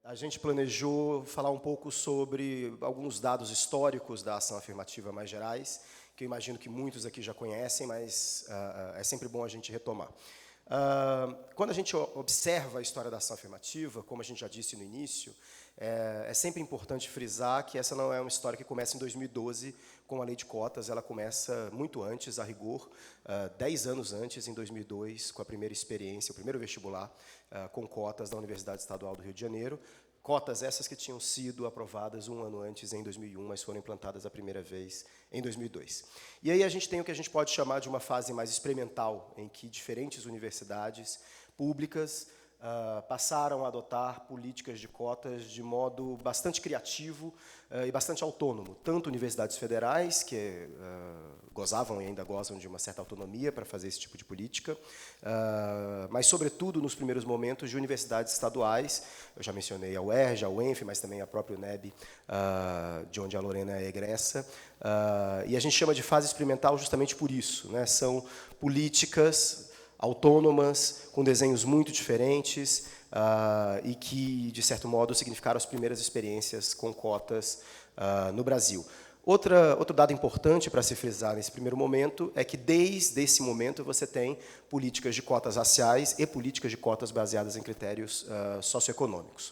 A gente planejou falar um pouco sobre alguns dados históricos da ação afirmativa mais gerais, que eu imagino que muitos aqui já conhecem, mas é sempre bom a gente retomar. Quando a gente observa a história da ação afirmativa, como a gente já disse no início, é sempre importante frisar que essa não é uma história que começa em 2012 com a lei de cotas, ela começa muito antes, a rigor, 10 anos antes, em 2002, com a primeira experiência, o primeiro vestibular com cotas da Universidade Estadual do Rio de Janeiro. Cotas essas que tinham sido aprovadas um ano antes, em 2001, mas foram implantadas a primeira vez em 2002. E aí a gente tem o que a gente pode chamar de uma fase mais experimental, em que diferentes universidades públicas passaram a adotar políticas de cotas de modo bastante criativo e bastante autônomo. Tanto universidades federais, que gozavam e ainda gozam de uma certa autonomia para fazer esse tipo de política, mas, sobretudo, nos primeiros momentos, de universidades estaduais. Eu já mencionei a UERJ, a UENF, mas também a própria UNEB, de onde a Lorena é egressa. E a gente chama de fase experimental justamente por isso, né? São políticas autônomas, com desenhos muito diferentes e que, de certo modo, significaram as primeiras experiências com cotas no Brasil. Outro dado importante para se frisar nesse primeiro momento é que, desde esse momento, você tem políticas de cotas raciais e políticas de cotas baseadas em critérios socioeconômicos.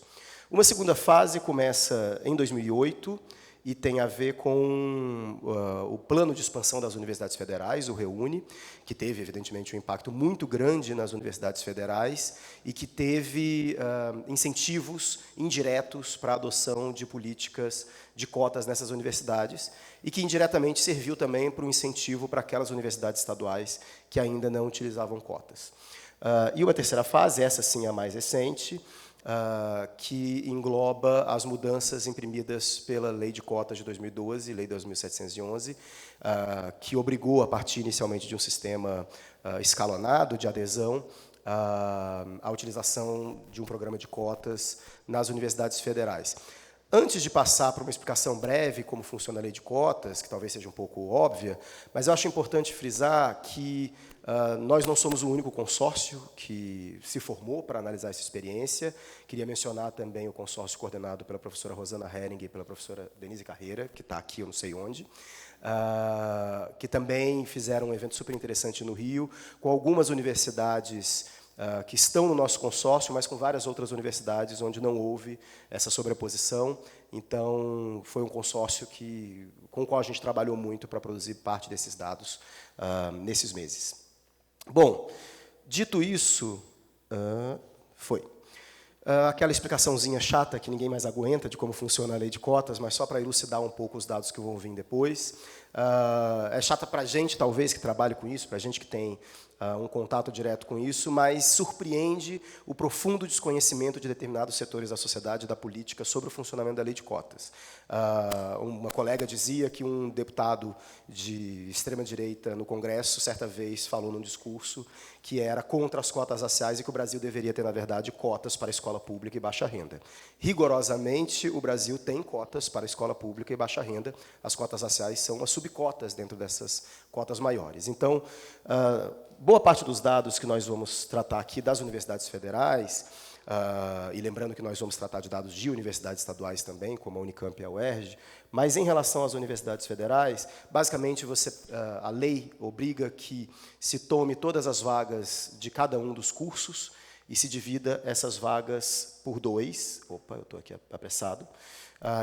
Uma segunda fase começa em 2008, e tem a ver com o plano de expansão das universidades federais, o REUNE, que teve, evidentemente, um impacto muito grande nas universidades federais e que teve incentivos indiretos para a adoção de políticas de cotas nessas universidades e que, indiretamente, serviu também para um incentivo para aquelas universidades estaduais que ainda não utilizavam cotas. E uma terceira fase, essa sim a mais recente, que engloba as mudanças imprimidas pela Lei de Cotas de 2012, Lei 2.711, que obrigou, a partir inicialmente de um sistema escalonado de adesão, a utilização de um programa de cotas nas universidades federais. Antes de passar para uma explicação breve como funciona a lei de cotas, que talvez seja um pouco óbvia, mas eu acho importante frisar que nós não somos o único consórcio que se formou para analisar essa experiência. Queria mencionar também o consórcio coordenado pela professora Rosana Hering e pela professora Denise Carreira, que está aqui, eu não sei onde, que também fizeram um evento super interessante no Rio, com algumas universidades que estão no nosso consórcio, mas com várias outras universidades onde não houve essa sobreposição. Então, foi um consórcio com o qual a gente trabalhou muito para produzir parte desses dados nesses meses. Bom, dito isso, foi. Aquela explicaçãozinha chata que ninguém mais aguenta de como funciona a lei de cotas, mas só para elucidar um pouco os dados que vão vir depois. É chata para a gente, talvez, que trabalhe com isso, para a gente que tem um contato direto com isso, mas surpreende o profundo desconhecimento de determinados setores da sociedade e da política sobre o funcionamento da lei de cotas. Uma colega dizia que um deputado de extrema-direita no Congresso, certa vez, falou num discurso que era contra as cotas raciais e que o Brasil deveria ter, na verdade, cotas para a escola pública e baixa renda. Rigorosamente, o Brasil tem cotas para a escola pública e baixa renda. As cotas raciais são as subcotas dentro dessas cotas maiores. Então, boa parte dos dados que nós vamos tratar aqui das universidades federais, e lembrando que nós vamos tratar de dados de universidades estaduais também, como a Unicamp e a UERJ, mas em relação às universidades federais, basicamente a lei obriga que se tome todas as vagas de cada um dos cursos e se divida essas vagas por 2. Opa, eu estou aqui apressado.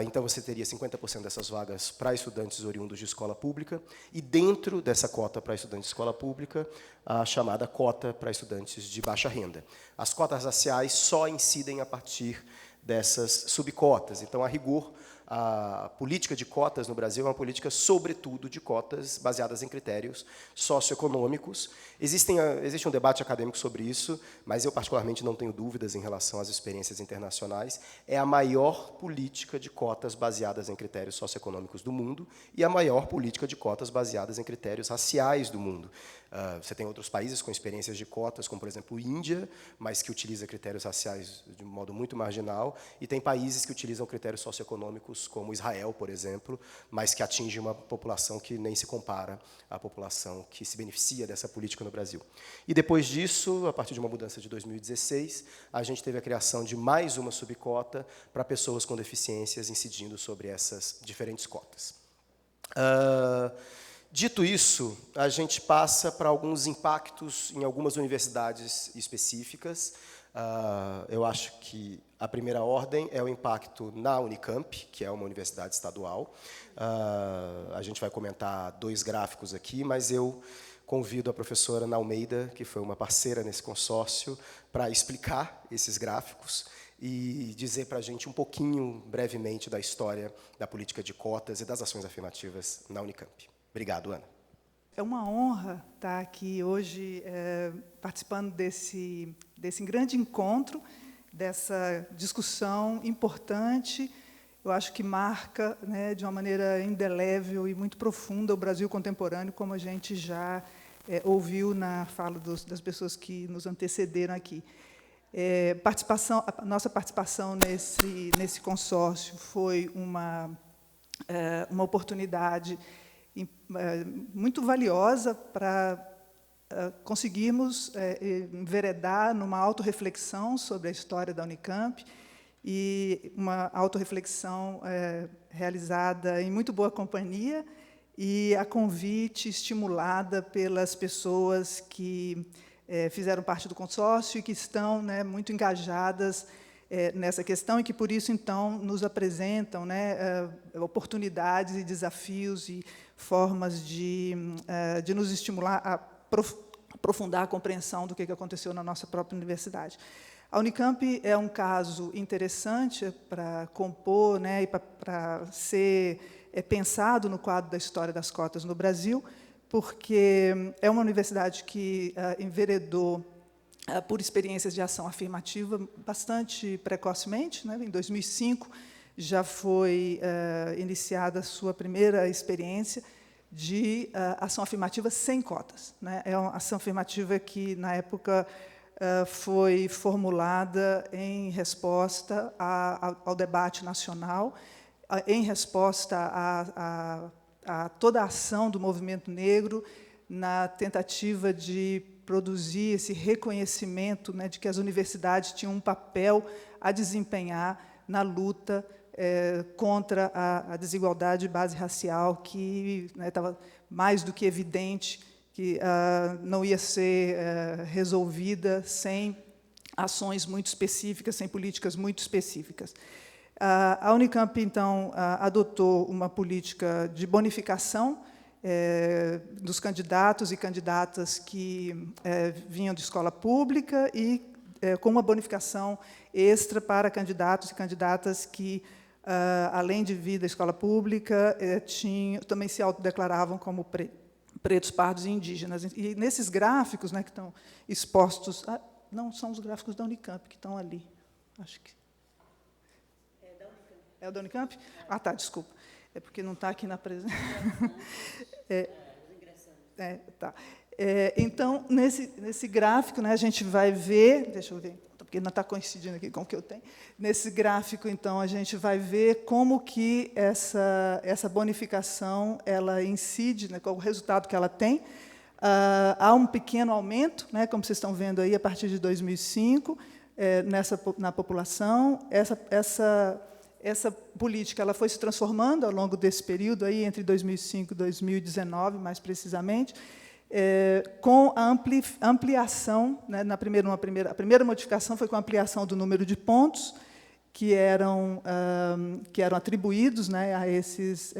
Então, você teria 50% dessas vagas para estudantes oriundos de escola pública e, dentro dessa cota para estudantes de escola pública, a chamada cota para estudantes de baixa renda. As cotas raciais só incidem a partir dessas subcotas. Então, a rigor, a política de cotas no Brasil é uma política, sobretudo, de cotas baseadas em critérios socioeconômicos. Existe um debate acadêmico sobre isso, mas eu, particularmente, não tenho dúvidas em relação às experiências internacionais. É a maior política de cotas baseadas em critérios socioeconômicos do mundo e a maior política de cotas baseadas em critérios raciais do mundo. Você tem outros países com experiências de cotas, como, por exemplo, Índia, mas que utiliza critérios raciais de um modo muito marginal, e tem países que utilizam critérios socioeconômicos, como Israel, por exemplo, mas que atinge uma população que nem se compara à população que se beneficia dessa política no Brasil. E depois disso, a partir de uma mudança de 2016, a gente teve a criação de mais uma subcota para pessoas com deficiências, incidindo sobre essas diferentes cotas. Dito isso, a gente passa para alguns impactos em algumas universidades específicas. Eu acho que a primeira ordem é o impacto na Unicamp, que é uma universidade estadual. A gente vai comentar 2 gráficos aqui, mas eu convido a professora Ana Almeida, que foi uma parceira nesse consórcio, para explicar esses gráficos e dizer para a gente um pouquinho, brevemente, da história da política de cotas e das ações afirmativas na Unicamp. Obrigado, Ana. É uma honra estar aqui hoje participando desse grande encontro, dessa discussão importante, eu acho que marca, né, de uma maneira indelével e muito profunda o Brasil contemporâneo, como a gente já ouviu na fala das pessoas que nos antecederam aqui. A nossa participação nesse consórcio foi uma oportunidade muito valiosa para conseguirmos enveredar numa autorreflexão sobre a história da Unicamp, e uma autorreflexão realizada em muito boa companhia e a convite estimulada pelas pessoas que fizeram parte do consórcio e que estão, né, muito engajadas nessa questão, e que, por isso, então, nos apresentam, né, oportunidades e desafios e formas de nos estimular a aprofundar a compreensão do que aconteceu na nossa própria universidade. A Unicamp é um caso interessante para compor, né, e para ser pensado no quadro da história das cotas no Brasil, porque é uma universidade que enveredou por experiências de ação afirmativa bastante precocemente, né? Em 2005, já foi iniciada a sua primeira experiência de ação afirmativa sem cotas, né? É uma ação afirmativa que, na época, foi formulada em resposta ao debate nacional, em resposta a toda a ação do movimento negro, na tentativa de produzir esse reconhecimento, né, de que as universidades tinham um papel a desempenhar na luta contra a desigualdade de base racial, que, né, estava mais do que evidente que não ia ser resolvida sem ações muito específicas, sem políticas muito específicas. A Unicamp, então, adotou uma política de bonificação dos candidatos e candidatas que vinham de escola pública e com uma bonificação extra para candidatos e candidatas que, além de vir da escola pública, também se autodeclaravam como pretos, pardos e indígenas. E nesses gráficos, né, que estão expostos... não, são os gráficos da Unicamp que estão ali. Acho que... É o da Unicamp? Ah, tá, desculpa. É porque não está aqui na presença. Tá. Então, nesse gráfico, né, a gente vai ver... Deixa eu ver, porque não está coincidindo aqui com o que eu tenho. Nesse gráfico, então, a gente vai ver como que essa bonificação ela incide, né, qual o resultado que ela tem. Há um pequeno aumento, né, como vocês estão vendo aí, a partir de 2005, na população. Essa política ela foi se transformando ao longo desse período, aí, entre 2005 e 2019, mais precisamente, com a ampliação, né, a primeira modificação foi com a ampliação do número de pontos que eram atribuídos, né, a esses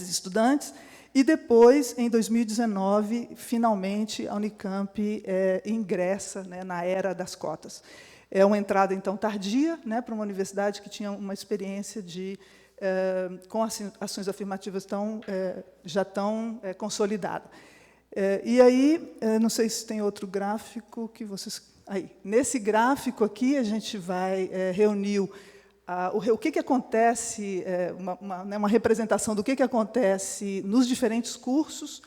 estudantes, e depois, em 2019, finalmente, a Unicamp ingressa, né, na era das cotas. É uma entrada, então, tardia, né, para uma universidade que tinha uma experiência com ações afirmativas já tão consolidada. E aí, não sei se tem outro gráfico que vocês... Aí, nesse gráfico aqui, a gente vai reunir o que acontece, uma representação do que acontece nos diferentes cursos,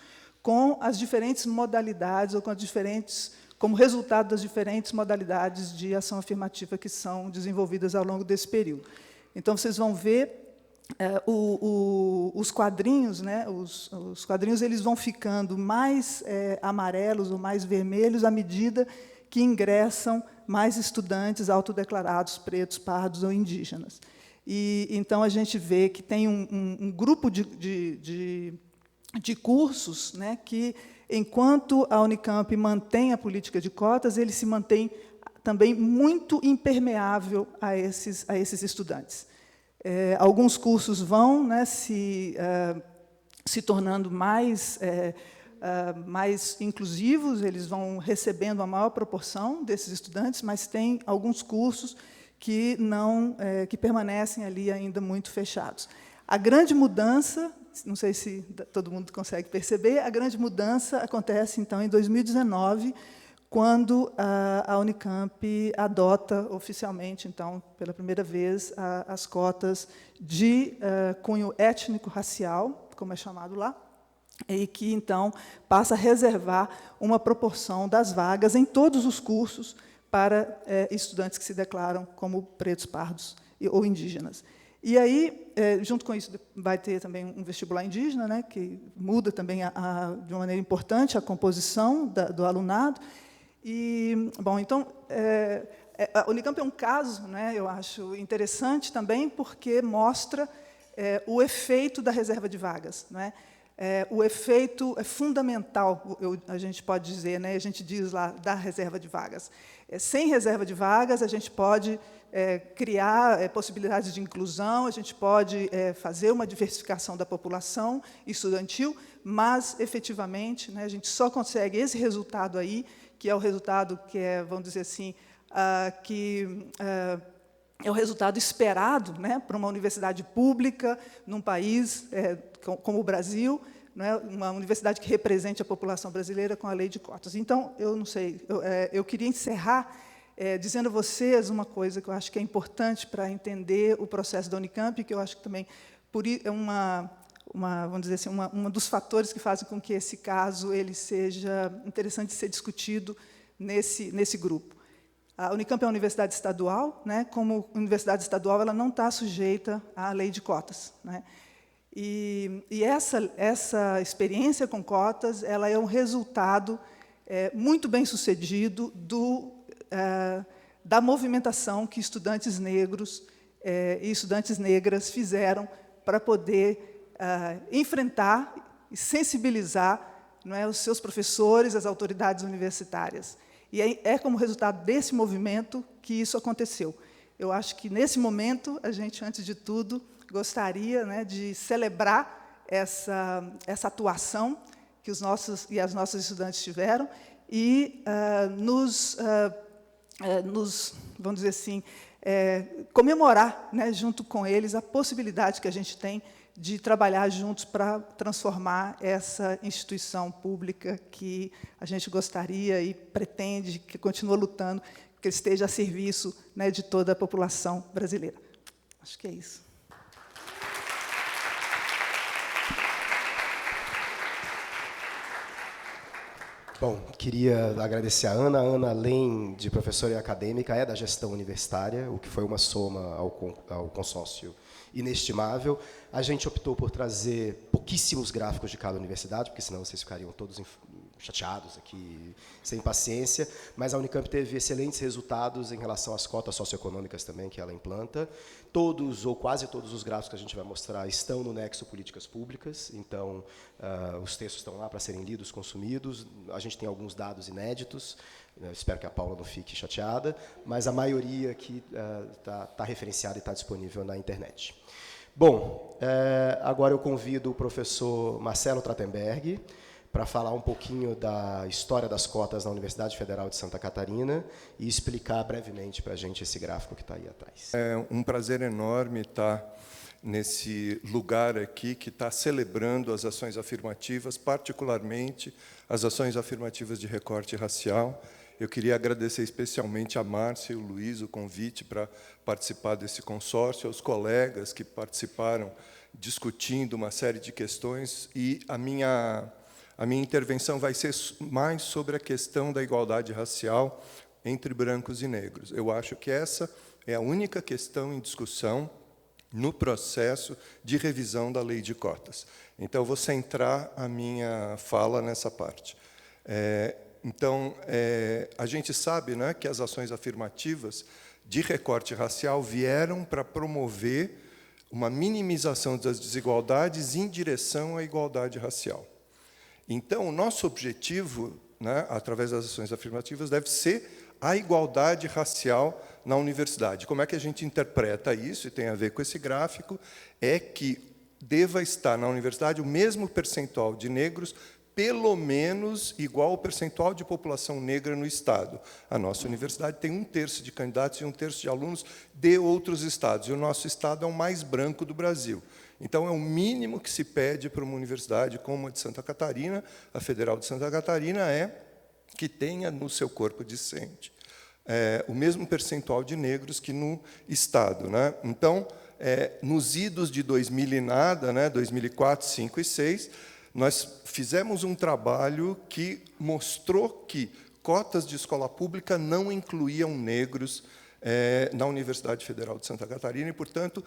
com as diferentes modalidades, ou com as diferentes, como resultado das diferentes modalidades de ação afirmativa que são desenvolvidas ao longo desse período. Então, vocês vão ver os quadrinhos, né, os quadrinhos eles vão ficando mais amarelos ou mais vermelhos à medida que ingressam mais estudantes autodeclarados pretos, pardos ou indígenas. E então a gente vê que tem um grupo de cursos, né, que, enquanto a Unicamp mantém a política de cotas, ele se mantém também muito impermeável a esses estudantes. Alguns cursos vão, né, se tornando mais inclusivos, eles vão recebendo a maior proporção desses estudantes, mas tem alguns cursos que que permanecem ali ainda muito fechados. A grande mudança, não sei se todo mundo consegue perceber, a grande mudança acontece, então, em 2019, quando a Unicamp adota oficialmente, então, pela primeira vez, as cotas de cunho étnico-racial, como é chamado lá, e que, então, passa a reservar uma proporção das vagas em todos os cursos para estudantes que se declaram como pretos, pardos ou indígenas. E aí, junto com isso, vai ter também um vestibular indígena, né, que muda também, de uma maneira importante, a composição do alunado. E, bom, então, a Unicamp é um caso, né, eu acho interessante também, porque mostra o efeito da reserva de vagas, né? O efeito é fundamental, a gente pode dizer, né, a gente diz lá, da reserva de vagas. Sem reserva de vagas, a gente pode criar possibilidades de inclusão, a gente pode fazer uma diversificação da população estudantil, mas, efetivamente, né, a gente só consegue esse resultado aí, que é o resultado que vamos dizer assim, é o resultado esperado, né, para uma universidade pública, num país como o Brasil, né, uma universidade que represente a população brasileira com a lei de cotas. Então, eu não sei, eu queria encerrar dizendo a vocês uma coisa que eu acho que é importante para entender o processo da Unicamp, que eu acho que também é vamos dizer assim, um dos fatores que fazem com que esse caso ele seja interessante de ser discutido nesse grupo. A Unicamp é uma universidade estadual, né? Como universidade estadual, ela não está sujeita à lei de cotas, né? E essa experiência com cotas, ela é um resultado muito bem sucedido da movimentação que estudantes negros e estudantes negras fizeram para poder enfrentar e sensibilizar, não é, os seus professores, as autoridades universitárias. E é como resultado desse movimento que isso aconteceu. Eu acho que, nesse momento, a gente, antes de tudo, gostaria, né, de celebrar essa atuação que os nossos e as nossas estudantes tiveram e vamos dizer assim, comemorar, né, junto com eles, a possibilidade que a gente tem de trabalhar juntos para transformar essa instituição pública que a gente gostaria e pretende, que continua lutando, que esteja a serviço, né, de toda a população brasileira. Acho que é isso. Bom, queria agradecer a Ana. A Ana, além de professora e acadêmica, é da gestão universitária, o que foi uma soma ao consórcio inestimável. A gente optou por trazer pouquíssimos gráficos de cada universidade, porque senão vocês ficariam todos chateados aqui, sem paciência, mas a Unicamp teve excelentes resultados em relação às cotas socioeconômicas também que ela implanta. Todos, ou quase todos, os gráficos que a gente vai mostrar estão no Nexo Políticas Públicas, então os textos estão lá para serem lidos, consumidos. A gente tem alguns dados inéditos, espero que a Paula não fique chateada, mas a maioria aqui está referenciada e está disponível na internet. Bom, agora eu convido o professor Marcelo Trachtenberg para falar um pouquinho da história das cotas na Universidade Federal de Santa Catarina e explicar brevemente para a gente esse gráfico que está aí atrás. É um prazer enorme estar nesse lugar aqui que está celebrando as ações afirmativas, particularmente as ações afirmativas de recorte racial. Eu queria agradecer especialmente a Márcia e o Luiz o convite para participar desse consórcio, aos colegas que participaram discutindo uma série de questões, e a minha A minha intervenção vai ser mais sobre a questão da igualdade racial entre brancos e negros. Eu acho que essa é a única questão em discussão no processo de revisão da lei de cotas. Então, eu vou centrar a minha fala nessa parte. Então, a gente sabe, né, que as ações afirmativas de recorte racial vieram para promover uma minimização das desigualdades em direção à igualdade racial. Então, o nosso objetivo, né, através das ações afirmativas, deve ser a igualdade racial na universidade. Como é que a gente interpreta isso, e tem a ver com esse gráfico, é que deva estar na universidade o mesmo percentual de negros, pelo menos igual ao percentual de população negra no Estado. A nossa universidade tem 1/3 de candidatos e 1/3 de alunos de outros estados, e o nosso estado é o mais branco do Brasil. Então, é o mínimo que se pede para uma universidade como a de Santa Catarina, a Federal de Santa Catarina, é que tenha no seu corpo discente o mesmo percentual de negros que no Estado, né? Então, nos idos de 2000 e nada, né, 2004, 2005 e 2006, nós fizemos um trabalho que mostrou que cotas de escola pública não incluíam negros na Universidade Federal de Santa Catarina, e, portanto,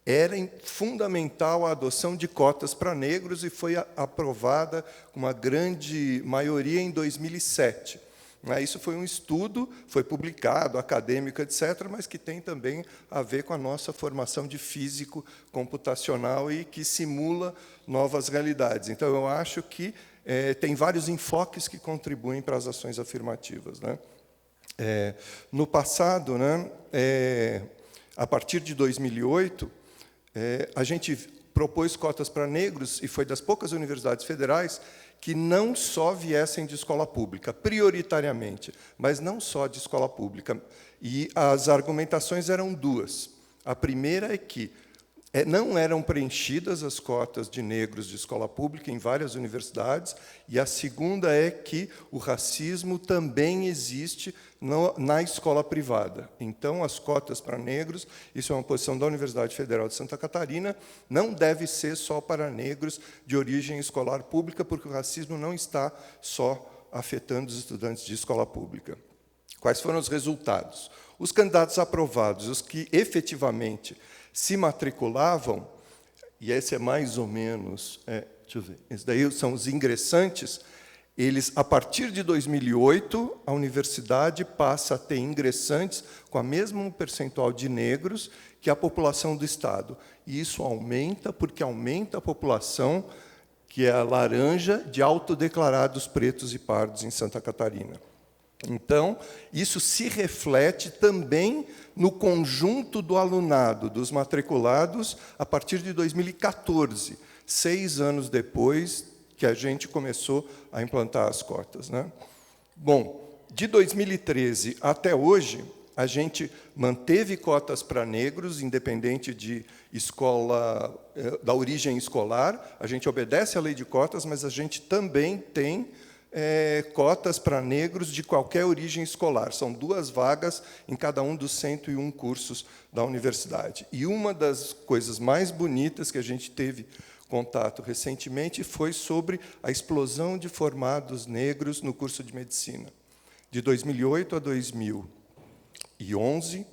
era fundamental a adoção de cotas para negros, e foi aprovada com uma grande maioria em 2007. Isso foi um estudo, foi publicado, acadêmico, etc., mas que tem também a ver com a nossa formação de físico computacional e que simula novas realidades. Então, eu acho que tem vários enfoques que contribuem para as ações afirmativas, né? No passado, né, a partir de 2008, a gente propôs cotas para negros, e foi das poucas universidades federais que não só viessem de escola pública, prioritariamente, mas não só de escola pública. E as argumentações eram duas. A primeira é que não eram preenchidas as cotas de negros de escola pública em várias universidades, e a segunda é que o racismo também existe na escola privada. Então, as cotas para negros, isso é uma posição da Universidade Federal de Santa Catarina, não deve ser só para negros de origem escolar pública, porque o racismo não está só afetando os estudantes de escola pública. Quais foram os resultados? Os candidatos aprovados, os que efetivamente se matriculavam, e esse é mais ou menos, deixa eu ver, esse daí são os ingressantes, eles, a partir de 2008, a universidade passa a ter ingressantes com a mesma percentual de negros que a população do Estado. E isso aumenta porque aumenta a população, que é a laranja, de autodeclarados pretos e pardos em Santa Catarina. Então, isso se reflete também no conjunto do alunado, dos matriculados, a partir de 2014, 6 anos depois que a gente começou a implantar as cotas, né? Bom, de 2013 até hoje, a gente manteve cotas para negros, independente de escola, da origem escolar. A gente obedece à lei de cotas, mas a gente também tem cotas para negros de qualquer origem escolar. São 2 vagas em cada um dos 101 cursos da universidade. E uma das coisas mais bonitas que a gente teve contato recentemente foi sobre a explosão de formados negros no curso de medicina. De 2008 a 2011,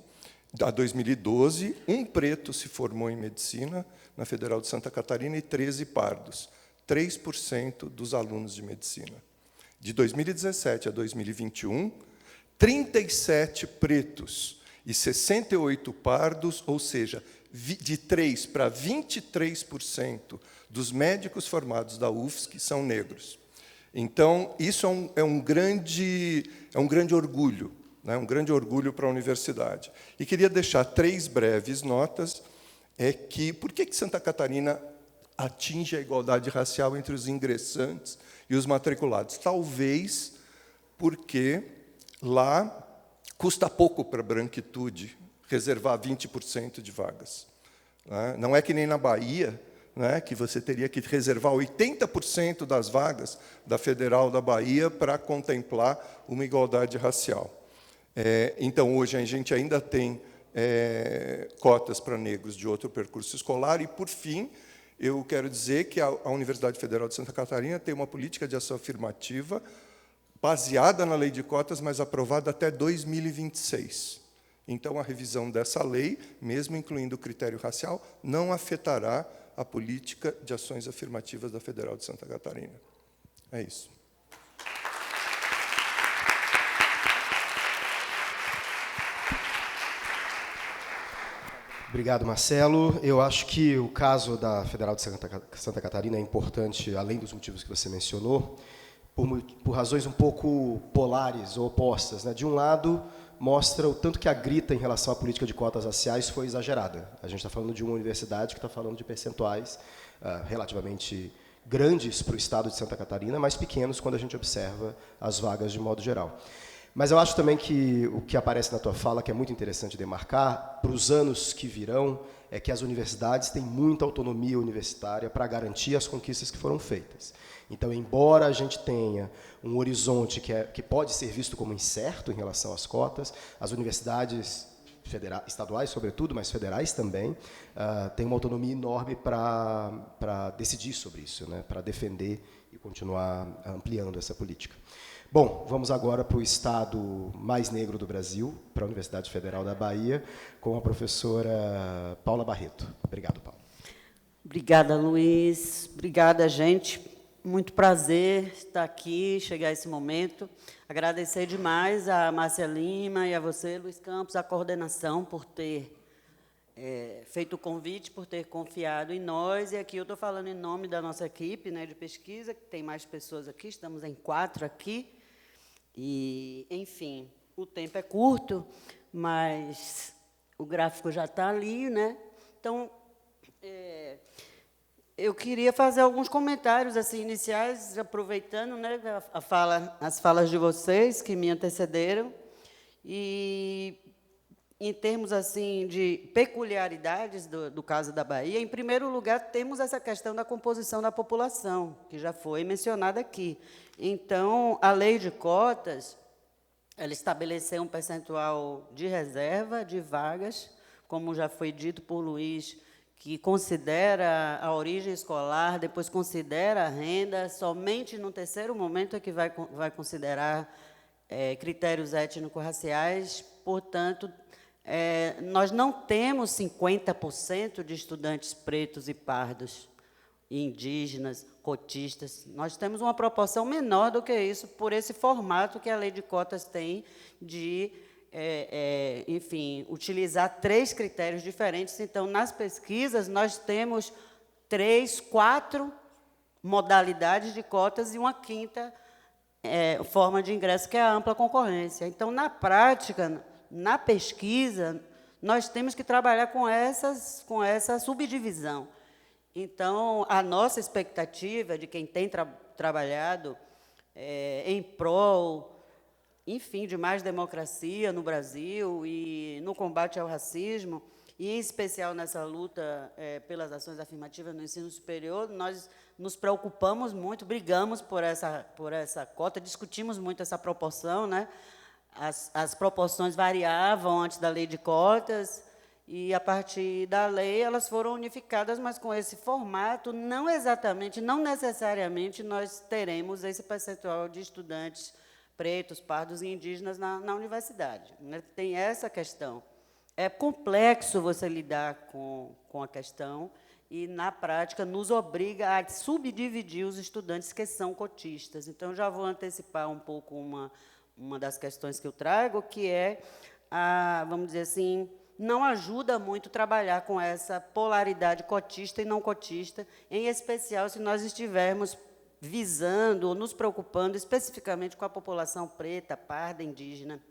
a 2012, um preto se formou em medicina na Federal de Santa Catarina e 13 pardos, 3% dos alunos de medicina. De 2017 a 2021, 37 pretos e 68 pardos, ou seja, de 3% para 23% dos médicos formados da UFSC são negros. Então, isso é um grande orgulho, né? Um grande orgulho para a universidade. E queria deixar 3 breves notas, por que Santa Catarina atinge a igualdade racial entre os ingressantes e os matriculados? Talvez porque lá custa pouco para a branquitude reservar 20% de vagas. Não é que nem na Bahia, né, que você teria que reservar 80% das vagas da Federal da Bahia para contemplar uma igualdade racial. Então, hoje, a gente ainda tem cotas para negros de outro percurso escolar. E, por fim, Eu quero dizer que a Universidade Federal de Santa Catarina tem uma política de ação afirmativa baseada na lei de cotas, mas aprovada até 2026. Então, a revisão dessa lei, mesmo incluindo o critério racial, não afetará a política de ações afirmativas da Federal de Santa Catarina. É isso. Obrigado, Marcelo. Eu acho que o caso da Federal de Santa Catarina é importante, além dos motivos que você mencionou, por razões um pouco polares ou opostas, né? De um lado, mostra o tanto que a grita em relação à política de cotas raciais foi exagerada. A gente está falando de uma universidade que está falando de percentuais relativamente grandes para o estado de Santa Catarina, mas pequenos quando a gente observa as vagas de modo geral. Mas eu acho também que o que aparece na tua fala, que é muito interessante demarcar, para os anos que virão, é que as universidades têm muita autonomia universitária para garantir as conquistas que foram feitas. Então, embora a gente tenha um horizonte que pode ser visto como incerto em relação às cotas, as universidades estaduais, sobretudo, mas federais também, têm uma autonomia enorme para decidir sobre isso, né, para defender e continuar ampliando essa política. Bom, vamos agora para o estado mais negro do Brasil, para a Universidade Federal da Bahia, com a professora Paula Barreto. Obrigado, Paula. Obrigada, Luiz. Obrigada, gente. Muito prazer estar aqui, chegar a esse momento. Agradecer demais a Márcia Lima e a você, Luiz Campos, a coordenação por ter feito o convite, por ter confiado em nós. E aqui eu estou falando em nome da nossa equipe, né, de pesquisa, que tem mais pessoas aqui, estamos em 4 aqui. E, enfim, o tempo é curto, mas o gráfico já está ali, né? Então, eu queria fazer alguns comentários assim, iniciais, aproveitando, né, as falas de vocês, que me antecederam, e, em termos assim, de peculiaridades do caso da Bahia, em primeiro lugar, temos essa questão da composição da população, que já foi mencionada aqui. Então, a lei de cotas, ela estabeleceu um percentual de reserva de vagas, como já foi dito por Luiz, que considera a origem escolar, depois considera a renda, somente no terceiro momento é que vai considerar critérios étnico-raciais. Portanto, nós não temos 50% de estudantes pretos e pardos, indígenas, cotistas. Nós temos uma proporção menor do que isso, por esse formato que a lei de cotas tem de, enfim, utilizar 3 critérios diferentes. Então, nas pesquisas, nós temos 3, 4 modalidades de cotas e uma 5ª forma de ingresso, que é a ampla concorrência. Então, na prática, na pesquisa, nós temos que trabalhar com essa subdivisão. Então, a nossa expectativa de quem tem trabalhado em prol, enfim, de mais democracia no Brasil e no combate ao racismo, e, em especial, nessa luta pelas ações afirmativas no ensino superior, nós nos preocupamos muito, brigamos por essa cota, discutimos muito essa proporção, né? As proporções variavam antes da lei de cotas, e, a partir da lei, elas foram unificadas, mas com esse formato, não necessariamente, nós teremos esse percentual de estudantes pretos, pardos e indígenas na universidade. Né? Tem essa questão. É complexo você lidar com a questão e, na prática, nos obriga a subdividir os estudantes que são cotistas. Então, já vou antecipar um pouco uma das questões que eu trago, que é, vamos dizer assim, não ajuda muito trabalhar com essa polaridade cotista e não cotista, em especial se nós estivermos visando ou nos preocupando especificamente com a população preta, parda, indígena,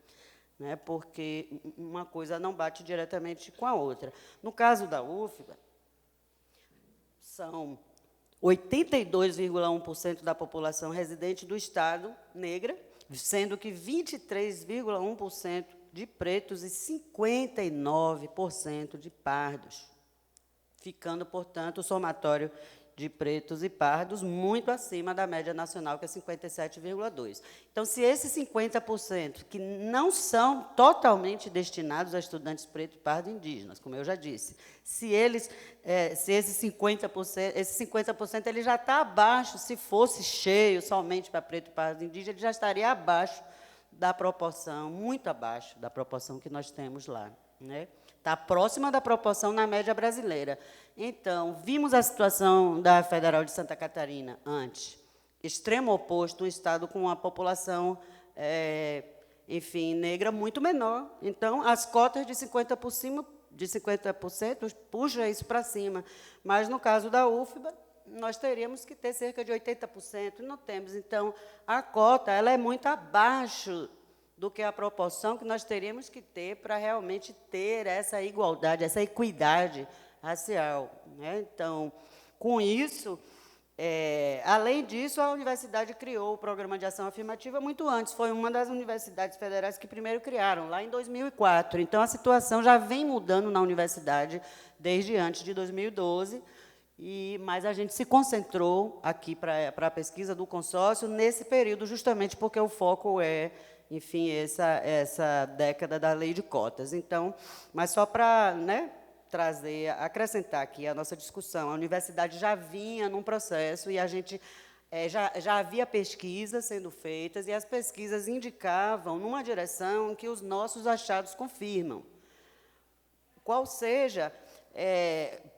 né, porque uma coisa não bate diretamente com a outra. No caso da UFBA, são 82,1% da população residente do Estado negra, sendo que 23,1% de pretos e 59% de pardos, ficando, portanto, o somatório de pretos e pardos, muito acima da média nacional, que é 57,2%. Então, se esses 50%, que não são totalmente destinados a estudantes pretos e pardos indígenas, como eu já disse, se esses 50% ele já está abaixo, se fosse cheio somente para preto e pardo indígena, ele já estaria abaixo da proporção, muito abaixo da proporção que nós temos lá, né? Está próxima da proporção na média brasileira. Então, vimos a situação da Federal de Santa Catarina antes. Extremo oposto, um estado com uma população, enfim, negra muito menor. Então, as cotas de 50% puxa isso para cima. Mas, no caso da UFBA, nós teríamos que ter cerca de 80%, não temos. Então, a cota ela é muito abaixo do que a proporção que nós teríamos que ter para realmente ter essa igualdade, essa equidade racial, né? Então, com isso, além disso, a universidade criou o Programa de Ação Afirmativa muito antes. Foi uma das universidades federais que primeiro criaram, lá em 2004. Então, a situação já vem mudando na universidade desde antes de 2012, mas a gente se concentrou aqui para a pesquisa do consórcio nesse período, justamente porque o foco enfim, essa década da lei de cotas. Então, mas só para, né, acrescentar aqui a nossa discussão, a universidade já vinha num processo e a gente já havia pesquisas sendo feitas e as pesquisas indicavam numa direção que os nossos achados confirmam. Qual seja,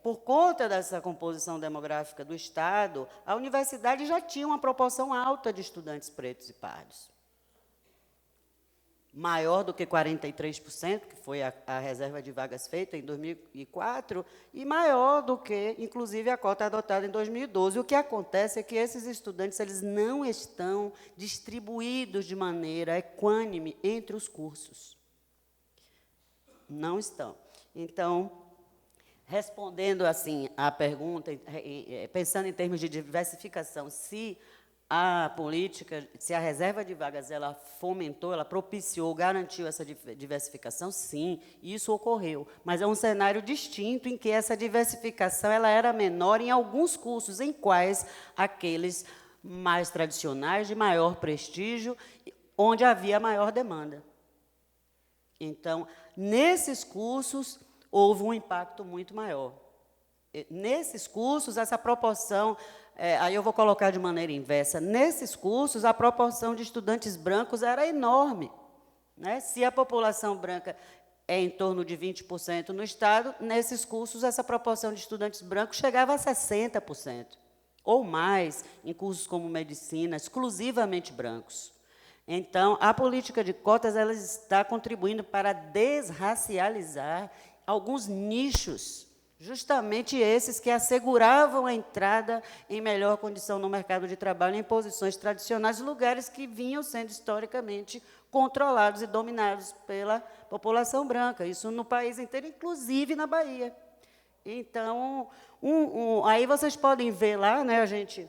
por conta dessa composição demográfica do Estado, a universidade já tinha uma proporção alta de estudantes pretos e pardos. Maior do que 43%, que foi a reserva de vagas feita em 2004, e maior do que, inclusive, a cota adotada em 2012. O que acontece é que esses estudantes eles não estão distribuídos de maneira equânime entre os cursos. Não estão. Então, respondendo assim à pergunta, pensando em termos de diversificação, se a política, se a reserva de vagas ela fomentou, ela propiciou, garantiu essa diversificação, sim, isso ocorreu. Mas é um cenário distinto em que essa diversificação ela era menor em alguns cursos, em quais aqueles mais tradicionais, de maior prestígio, onde havia maior demanda. Então, nesses cursos, houve um impacto muito maior. Nesses cursos, essa proporção... aí eu vou colocar de maneira inversa. Nesses cursos, a proporção de estudantes brancos era enorme, né? Se a população branca é em torno de 20% no Estado, nesses cursos, essa proporção de estudantes brancos chegava a 60%, ou mais, em cursos como medicina, exclusivamente brancos. Então, a política de cotas ela está contribuindo para desracializar alguns nichos, justamente esses que asseguravam a entrada em melhor condição no mercado de trabalho em posições tradicionais, lugares que vinham sendo historicamente controlados e dominados pela população branca, isso no país inteiro, inclusive na Bahia. Então, aí vocês podem ver lá, né, a gente,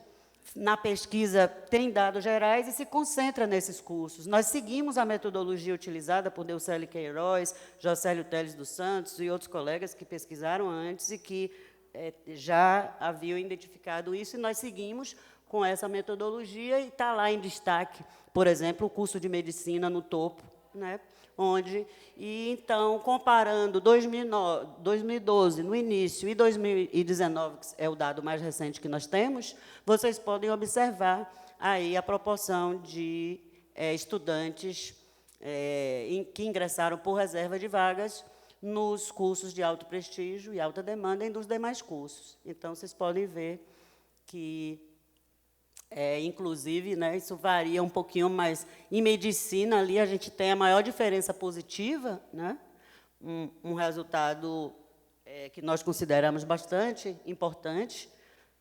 na pesquisa, tem dados gerais e se concentra nesses cursos. Nós seguimos a metodologia utilizada por Deucele Queiroz, Jocélio Teles dos Santos e outros colegas que pesquisaram antes e que já haviam identificado isso, e nós seguimos com essa metodologia, e está lá em destaque, por exemplo, o curso de medicina no topo, né, então, comparando 2012, no início, e 2019, que é o dado mais recente que nós temos, vocês podem observar aí a proporção de estudantes que ingressaram por reserva de vagas nos cursos de alto prestígio e alta demanda e dos demais cursos. Então, vocês podem ver que, inclusive, né, isso varia um pouquinho, mas em medicina ali a gente tem a maior diferença positiva, né, um resultado que nós consideramos bastante importante,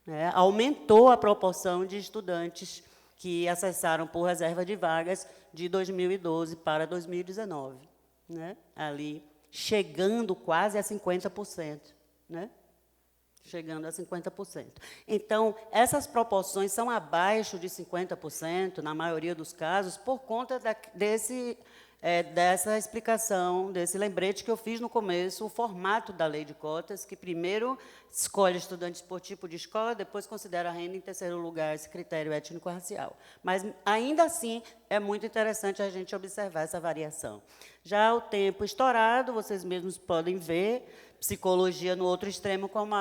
né, aumentou a proporção de estudantes que acessaram por reserva de vagas de 2012 para 2019, né, ali chegando quase a 50%, né, chegando a 50%. Então, essas proporções são abaixo de 50%, na maioria dos casos, por conta dessa explicação, desse lembrete que eu fiz no começo, o formato da lei de cotas, que primeiro escolhe estudantes por tipo de escola, depois considera a renda, em terceiro lugar, esse critério étnico-racial. Mas, ainda assim, é muito interessante a gente observar essa variação. Já o tempo estourado, vocês mesmos podem ver, psicologia no outro extremo, como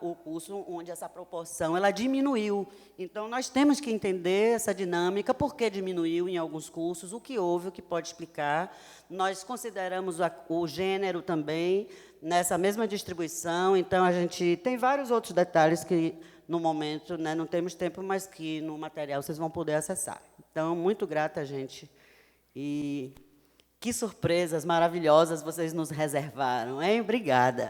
o curso onde essa proporção ela diminuiu. Então, nós temos que entender essa dinâmica, por que diminuiu em alguns cursos, o que houve, o que pode explicar. Nós consideramos o gênero também nessa mesma distribuição, então, a gente tem vários outros detalhes que, no momento, né, não temos tempo, mas que, no material, vocês vão poder acessar. Então, muito grata, gente. E que surpresas maravilhosas vocês nos reservaram, hein? Obrigada.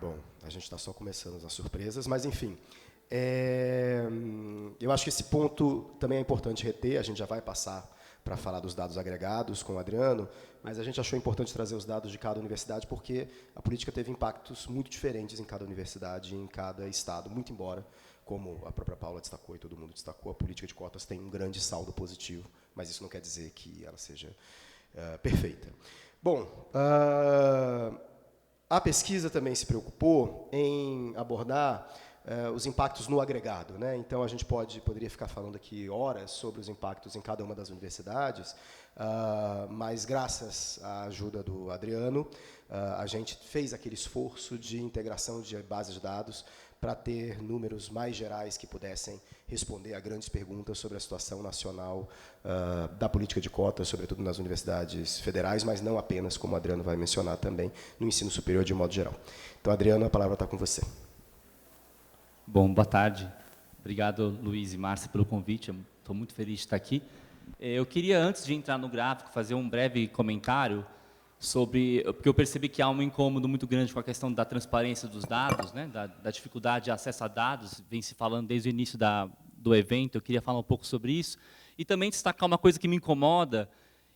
Bom, a gente está só começando as surpresas, mas, enfim, eu acho que esse ponto também é importante reter, a gente já vai passar para falar dos dados agregados com o Adriano, mas a gente achou importante trazer os dados de cada universidade porque a política teve impactos muito diferentes em cada universidade e em cada estado, muito embora, como a própria Paula destacou e todo mundo destacou, a política de cotas tem um grande saldo positivo, mas isso não quer dizer que ela seja perfeita. Bom, a pesquisa também se preocupou em abordar os impactos no agregado, né? Então, a gente poderia ficar falando aqui horas sobre os impactos em cada uma das universidades, mas, graças à ajuda do Adriano, a gente fez aquele esforço de integração de bases de dados para ter números mais gerais que pudessem responder a grandes perguntas sobre a situação nacional da política de cotas, sobretudo nas universidades federais, mas não apenas, como o Adriano vai mencionar também, no ensino superior de modo geral. Então, Adriano, a palavra está com você. Bom, boa tarde. Obrigado, Luiz e Márcia, pelo convite. Estou muito feliz de estar aqui. Eu queria, antes de entrar no gráfico, fazer um breve comentário sobre... Porque eu percebi que há um incômodo muito grande com a questão da transparência dos dados, né, da dificuldade de acesso a dados, vem se falando desde o início do evento. Eu queria falar um pouco sobre isso. E também destacar uma coisa que me incomoda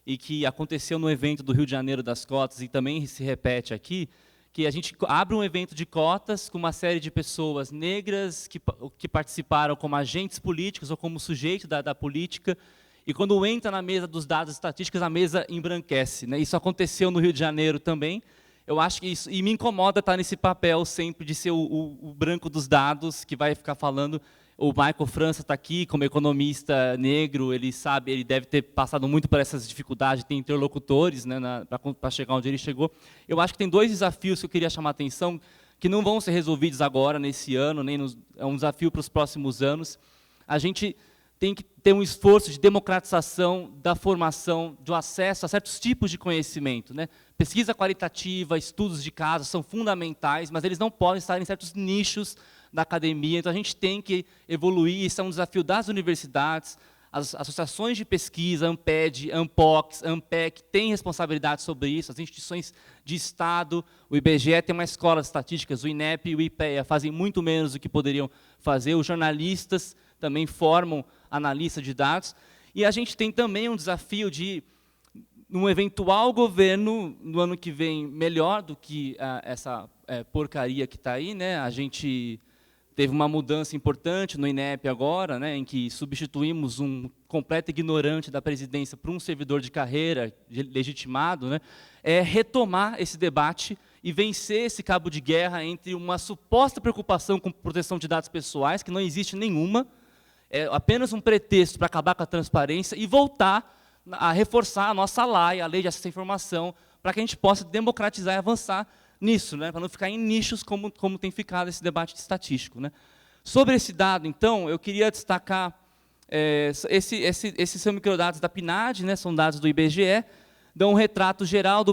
e que aconteceu no evento do Rio de Janeiro das cotas e também se repete aqui, que a gente abre um evento de cotas com uma série de pessoas negras que participaram como agentes políticos ou como sujeito da política, e quando entra na mesa dos dados estatísticos, a mesa embranquece, né? Isso aconteceu no Rio de Janeiro também. Eu acho que isso, e me incomoda estar nesse papel sempre de ser o branco dos dados, que vai ficar falando. O Michael França está aqui como economista negro, ele sabe, ele deve ter passado muito por essas dificuldades, tem interlocutores, né, para chegar onde ele chegou. Eu acho que tem dois desafios que eu queria chamar a atenção, que não vão ser resolvidos agora, nesse ano, é um desafio para os próximos anos. A gente tem que ter um esforço de democratização da formação, do acesso a certos tipos de conhecimento, né? Pesquisa qualitativa, estudos de caso são fundamentais, mas eles não podem estar em certos nichos da academia, então a gente tem que evoluir, isso é um desafio das universidades, as associações de pesquisa, ANPED, ANPOX, ANPEC, têm responsabilidade sobre isso, as instituições de Estado, o IBGE tem uma escola de estatísticas, o INEP e o IPEA fazem muito menos do que poderiam fazer, os jornalistas também formam analistas de dados, e a gente tem também um desafio de, num eventual governo, no ano que vem, melhor do que essa porcaria que está aí, né? A gente teve uma mudança importante no INEP agora, né, em que substituímos um completo ignorante da presidência por um servidor de carreira legitimado, né, retomar esse debate e vencer esse cabo de guerra entre uma suposta preocupação com proteção de dados pessoais, que não existe nenhuma, é apenas um pretexto para acabar com a transparência, e voltar a reforçar a nossa lei, a Lei de Acesso à Informação, para que a gente possa democratizar e avançar nisso, né, para não ficar em nichos como tem ficado esse debate estatístico, né. Sobre esse dado, então, eu queria destacar, esses são microdados da PNAD, né, são dados do IBGE, dão um retrato geral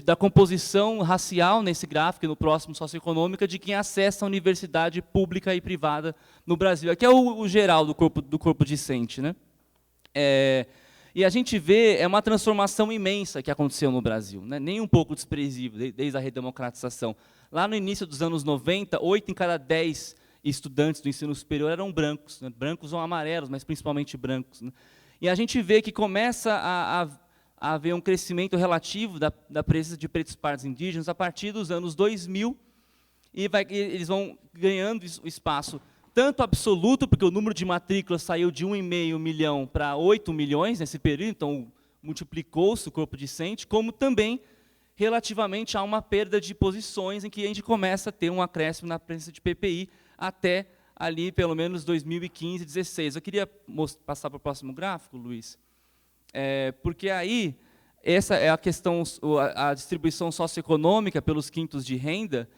da composição racial nesse gráfico e no próximo socioeconômica de quem acessa a universidade pública e privada no Brasil. Aqui é o geral do corpo discente, né. E a gente vê uma transformação imensa que aconteceu no Brasil, né? Nem um pouco desprezível, desde a redemocratização. Lá no início dos anos 90, 8 em cada 10 estudantes do ensino superior eram brancos, né? Brancos ou amarelos, mas principalmente brancos, né? E a gente vê que começa a haver um crescimento relativo da presença de pretos pardos indígenas a partir dos anos 2000, e eles vão ganhando espaço tanto absoluto, porque o número de matrículas saiu de 1,5 milhão para 8 milhões nesse período, então multiplicou-se o corpo discente, como também relativamente a uma perda de posições em que a gente começa a ter um acréscimo na presença de PPI até ali, pelo menos, 2015, 2016. Eu queria passar para o próximo gráfico, Luiz, porque aí, essa é a questão, a distribuição socioeconômica pelos quintos de renda,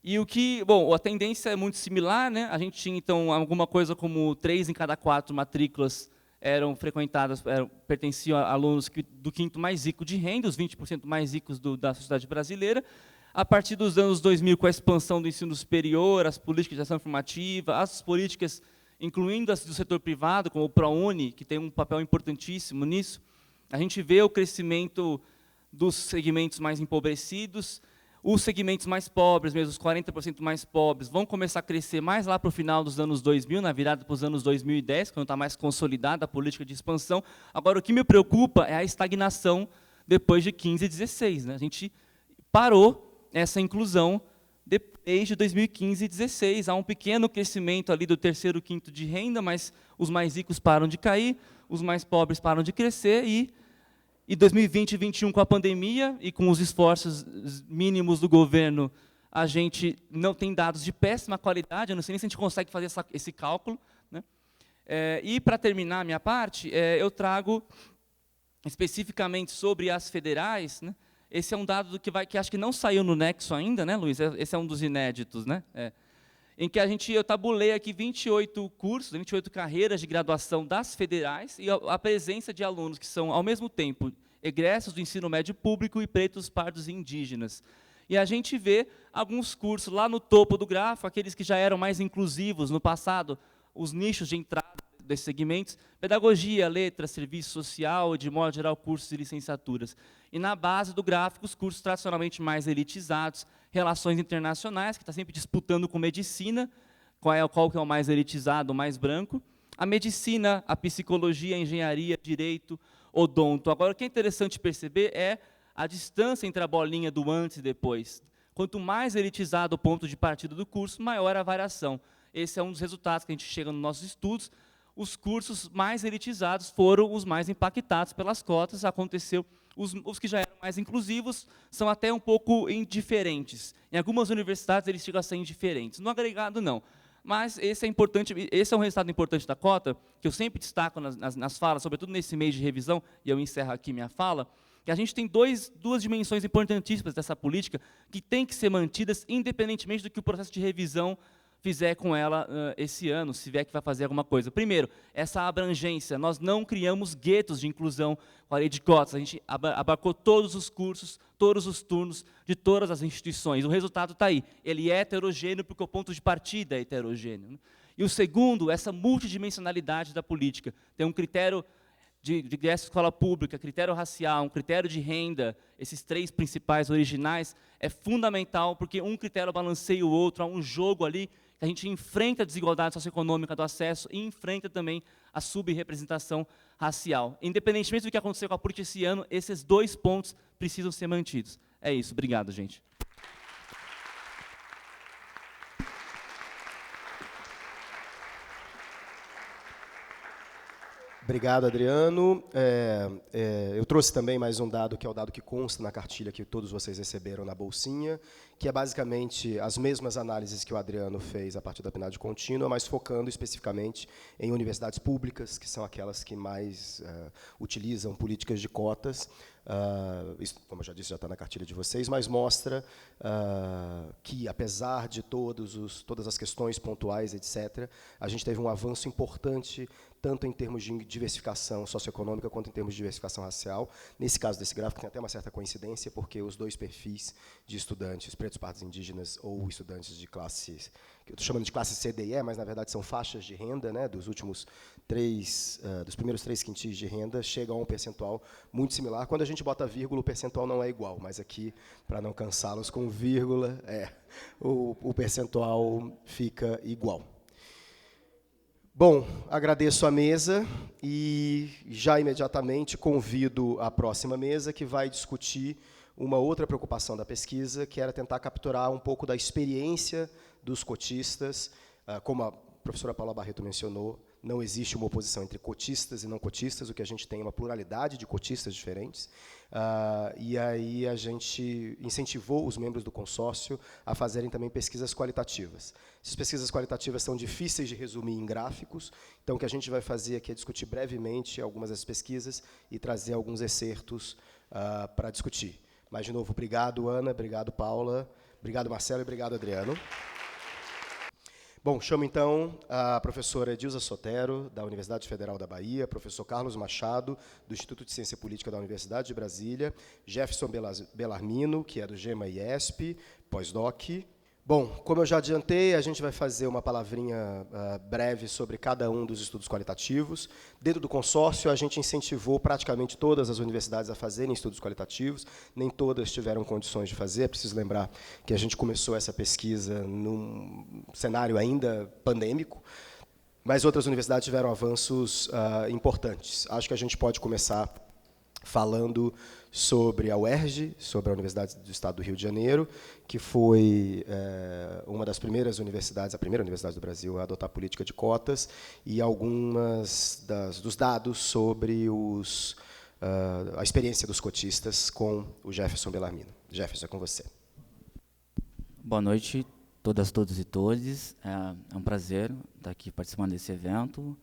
e o que, bom, a tendência é muito similar, né? A gente tinha, então, alguma coisa como 3 em cada 4 matrículas eram frequentadas, pertenciam a alunos do quinto mais rico de renda, os 20% mais ricos da sociedade brasileira. A partir dos anos 2000, com a expansão do ensino superior, as políticas de ação afirmativa, as políticas, incluindo as do setor privado, como o ProUni, que tem um papel importantíssimo nisso, a gente vê o crescimento dos segmentos mais empobrecidos. Os segmentos mais pobres, mesmo os 40% mais pobres, vão começar a crescer mais lá para o final dos anos 2000, na virada para os anos 2010, quando está mais consolidada a política de expansão. Agora, o que me preocupa é a estagnação depois de 15 e 16. Né? A gente parou essa inclusão desde 2015 e 16. Há um pequeno crescimento ali do terceiro, quinto de renda, mas os mais ricos param de cair, os mais pobres param de crescer, e 2020 e 2021, com a pandemia e com os esforços mínimos do governo, a gente não tem dados de péssima qualidade, eu não sei nem se a gente consegue fazer esse cálculo. Né? E, para terminar a minha parte, eu trago especificamente sobre as federais. Né? Esse é um dado que acho que não saiu no Nexo ainda, né, Luiz? Esse é um dos inéditos, né? Em que eu tabulei aqui 28 cursos, 28 carreiras de graduação das federais, e a presença de alunos que são, ao mesmo tempo, egressos do ensino médio público e pretos, pardos e indígenas. E a gente vê alguns cursos lá no topo do gráfico, aqueles que já eram mais inclusivos no passado, os nichos de entrada desses segmentos: pedagogia, letras, serviço social, de modo geral, cursos e licenciaturas. E na base do gráfico, os cursos tradicionalmente mais elitizados: relações internacionais, que está sempre disputando com medicina, qual que é o mais elitizado, o mais branco; a medicina, a psicologia, a engenharia, direito, odonto. Agora, o que é interessante perceber é a distância entre a bolinha do antes e depois. Quanto mais elitizado o ponto de partida do curso, maior a variação. Esse é um dos resultados que a gente chega nos nossos estudos. Os cursos mais elitizados foram os mais impactados pelas cotas. Aconteceu, os que já eram mais inclusivos são até um pouco indiferentes. Em algumas universidades, eles chegam a ser indiferentes. No agregado, não. Mas esse é importante, esse é um resultado importante da cota, que eu sempre destaco nas falas, sobretudo nesse mês de revisão, e eu encerro aqui minha fala, que a gente tem duas dimensões importantíssimas dessa política que têm que ser mantidas, independentemente do que o processo de revisão fizer com ela esse ano, se vier que vai fazer alguma coisa. Primeiro, essa abrangência. Nós não criamos guetos de inclusão com a lei de cotas. A gente abarcou todos os cursos, todos os turnos de todas as instituições. O resultado está aí. Ele é heterogêneo porque o ponto de partida é heterogêneo. Né? E o segundo, essa multidimensionalidade da política. Tem um critério de ingresso à escola pública, critério racial, um critério de renda, esses 3 principais originais, é fundamental, porque um critério balanceia o outro, há um jogo ali, a gente enfrenta a desigualdade socioeconômica do acesso e enfrenta também a subrepresentação racial. Independentemente do que aconteceu com a política esse ano, esses 2 pontos precisam ser mantidos. É isso. Obrigado, gente. Obrigado, Adriano. Eu trouxe também mais um dado, que é o dado que consta na cartilha que todos vocês receberam na bolsinha, que é basicamente as mesmas análises que o Adriano fez a partir da PNAD contínua, mas focando especificamente em universidades públicas, que são aquelas que mais utilizam políticas de cotas. Isso, como eu já disse, já está na cartilha de vocês, mas mostra que, apesar de todas as questões pontuais, etc., a gente teve um avanço importante, tanto em termos de diversificação socioeconômica quanto em termos de diversificação racial. Nesse caso desse gráfico, tem até uma certa coincidência, porque os 2 perfis de estudantes, pretos, pardos, indígenas, ou estudantes de classe, que eu estou chamando de classe C, D e E, mas, na verdade, são faixas de renda, né, dos primeiros 3 quintis de renda, chegam a um percentual muito similar. Quando a gente bota vírgula, o percentual não é igual, mas aqui, para não cansá-los com vírgula, o percentual fica igual. Bom, agradeço a mesa e já imediatamente convido a próxima mesa, que vai discutir uma outra preocupação da pesquisa, que era tentar capturar um pouco da experiência dos cotistas. Como a professora Paula Barreto mencionou, não existe uma oposição entre cotistas e não cotistas, o que a gente tem é uma pluralidade de cotistas diferentes. E aí a gente incentivou os membros do consórcio a fazerem também pesquisas qualitativas. Essas pesquisas qualitativas são difíceis de resumir em gráficos, então o que a gente vai fazer aqui é discutir brevemente algumas das pesquisas e trazer alguns excertos para discutir. Mas, de novo, obrigado, Ana, obrigado, Paula, obrigado, Marcelo, e obrigado, Adriano. Bom, chamo então a professora Edilza Sotero, da Universidade Federal da Bahia, professor Carlos Machado, do Instituto de Ciência Política da Universidade de Brasília, Jefferson Bellarmino, que é do GEMA-IESP, pós-doc. Bom, como eu já adiantei, a gente vai fazer uma palavrinha breve sobre cada um dos estudos qualitativos. Dentro do consórcio, a gente incentivou praticamente todas as universidades a fazerem estudos qualitativos, nem todas tiveram condições de fazer. É preciso lembrar que a gente começou essa pesquisa num cenário ainda pandêmico, mas outras universidades tiveram avanços importantes. Acho que a gente pode começar falando sobre a UERJ, sobre a Universidade do Estado do Rio de Janeiro, que foi uma das primeiras universidades, a primeira universidade do Brasil a adotar política de cotas, e algumas dos dados sobre a experiência dos cotistas com o Jefferson Bellarmino. Jefferson, é com você. Boa noite, todas, todos e todes. É um prazer estar aqui participando desse evento.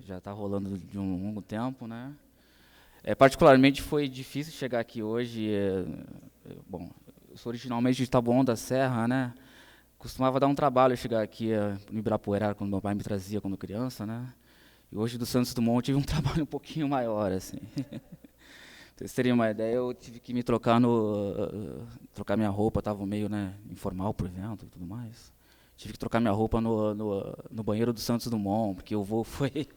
Já está rolando de um longo tempo, né? Particularmente foi difícil chegar aqui hoje. Bom, eu sou originalmente de Taboão da Serra, né? Costumava dar um trabalho chegar aqui no Ibirapuera, quando meu pai me trazia quando criança, né? E hoje do Santos Dumont eu tive um trabalho um pouquinho maior, assim. Pra vocês terem uma ideia, eu tive que me trocar minha roupa, estava meio, né, informal para o evento e tudo mais. Tive que trocar minha roupa no banheiro do Santos Dumont, porque o voo foi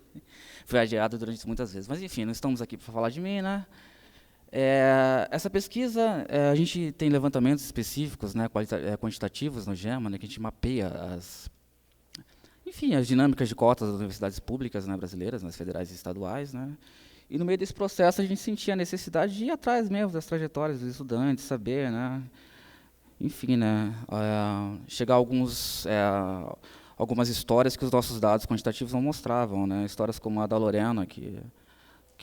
adiado durante muitas vezes. Mas, enfim, não estamos aqui para falar de mim, né? Essa pesquisa, a gente tem levantamentos específicos, né, quantitativos no GEMA, né, que a gente mapeia as dinâmicas de cotas das universidades públicas, né, brasileiras, nas federais e estaduais, né? E, no meio desse processo, a gente sentia a necessidade de ir atrás mesmo das trajetórias dos estudantes, saber, né? Enfim, né, chegar a algumas histórias que os nossos dados quantitativos não mostravam, né, histórias como a da Lorena, que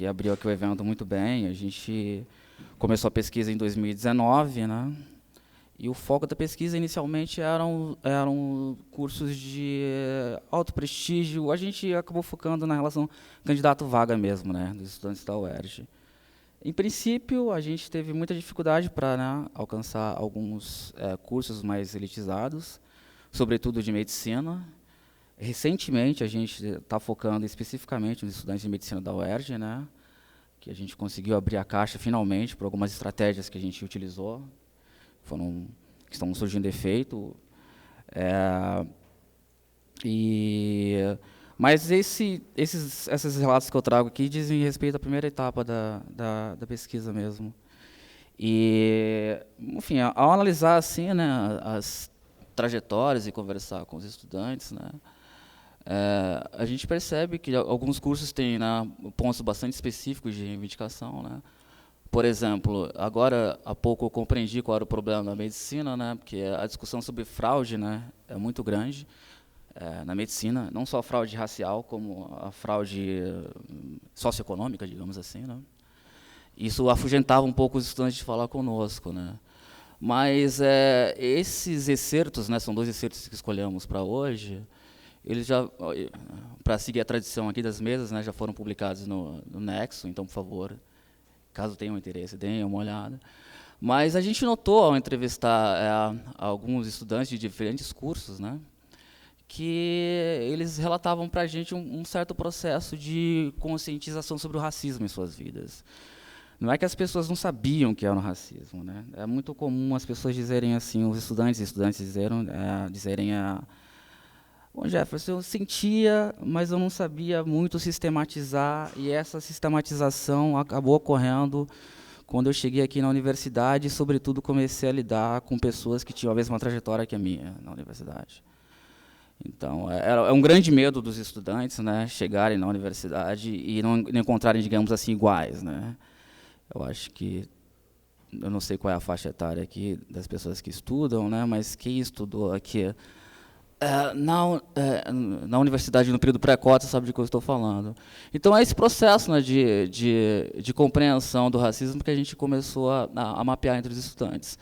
abriu aqui o evento muito bem. A gente começou a pesquisa em 2019, né, e o foco da pesquisa inicialmente eram cursos de alto prestígio. A gente acabou focando na relação candidato-vaga mesmo, né, dos estudantes da UERJ. Em princípio, a gente teve muita dificuldade para, né, alcançar alguns cursos mais elitizados, sobretudo de medicina. Recentemente, a gente está focando especificamente nos estudantes de medicina da UERJ, né, que a gente conseguiu abrir a caixa, finalmente, por algumas estratégias que a gente utilizou, que estão surgindo efeito. Mas esses relatos que eu trago aqui dizem respeito à primeira etapa da pesquisa mesmo. E, enfim, ao analisar assim, né, as trajetórias e conversar com os estudantes, né, a gente percebe que alguns cursos têm, né, pontos bastante específicos de reivindicação, né. Por exemplo, agora há pouco eu compreendi qual era o problema da medicina, né, porque a discussão sobre fraude, né, é muito grande. Na medicina, não só a fraude racial, como a fraude socioeconômica, digamos assim, né? Isso afugentava um pouco os estudantes de falar conosco, né? Mas esses excertos, né, são 2 excertos que escolhemos para hoje, eles já, para seguir a tradição aqui das mesas, né, já foram publicados no Nexo, então, por favor, caso tenham interesse, deem uma olhada. Mas a gente notou, ao entrevistar alguns estudantes de diferentes cursos, né, que eles relatavam para a gente um certo processo de conscientização sobre o racismo em suas vidas. Não é que as pessoas não sabiam que era o racismo, né? É muito comum as pessoas dizerem assim, os estudantes dizerem bom, Jefferson, eu sentia, mas eu não sabia muito sistematizar, e essa sistematização acabou ocorrendo quando eu cheguei aqui na universidade e, sobretudo, comecei a lidar com pessoas que tinham a mesma trajetória que a minha na universidade. Então, é um grande medo dos estudantes, né, chegarem na universidade e não encontrarem, digamos assim, iguais, né. Eu acho que, eu não sei qual é a faixa etária aqui das pessoas que estudam, né, mas quem estudou aqui na universidade no período pré-cota sabe de que eu estou falando. Então, é esse processo, né, de compreensão do racismo que a gente começou a mapear entre os estudantes.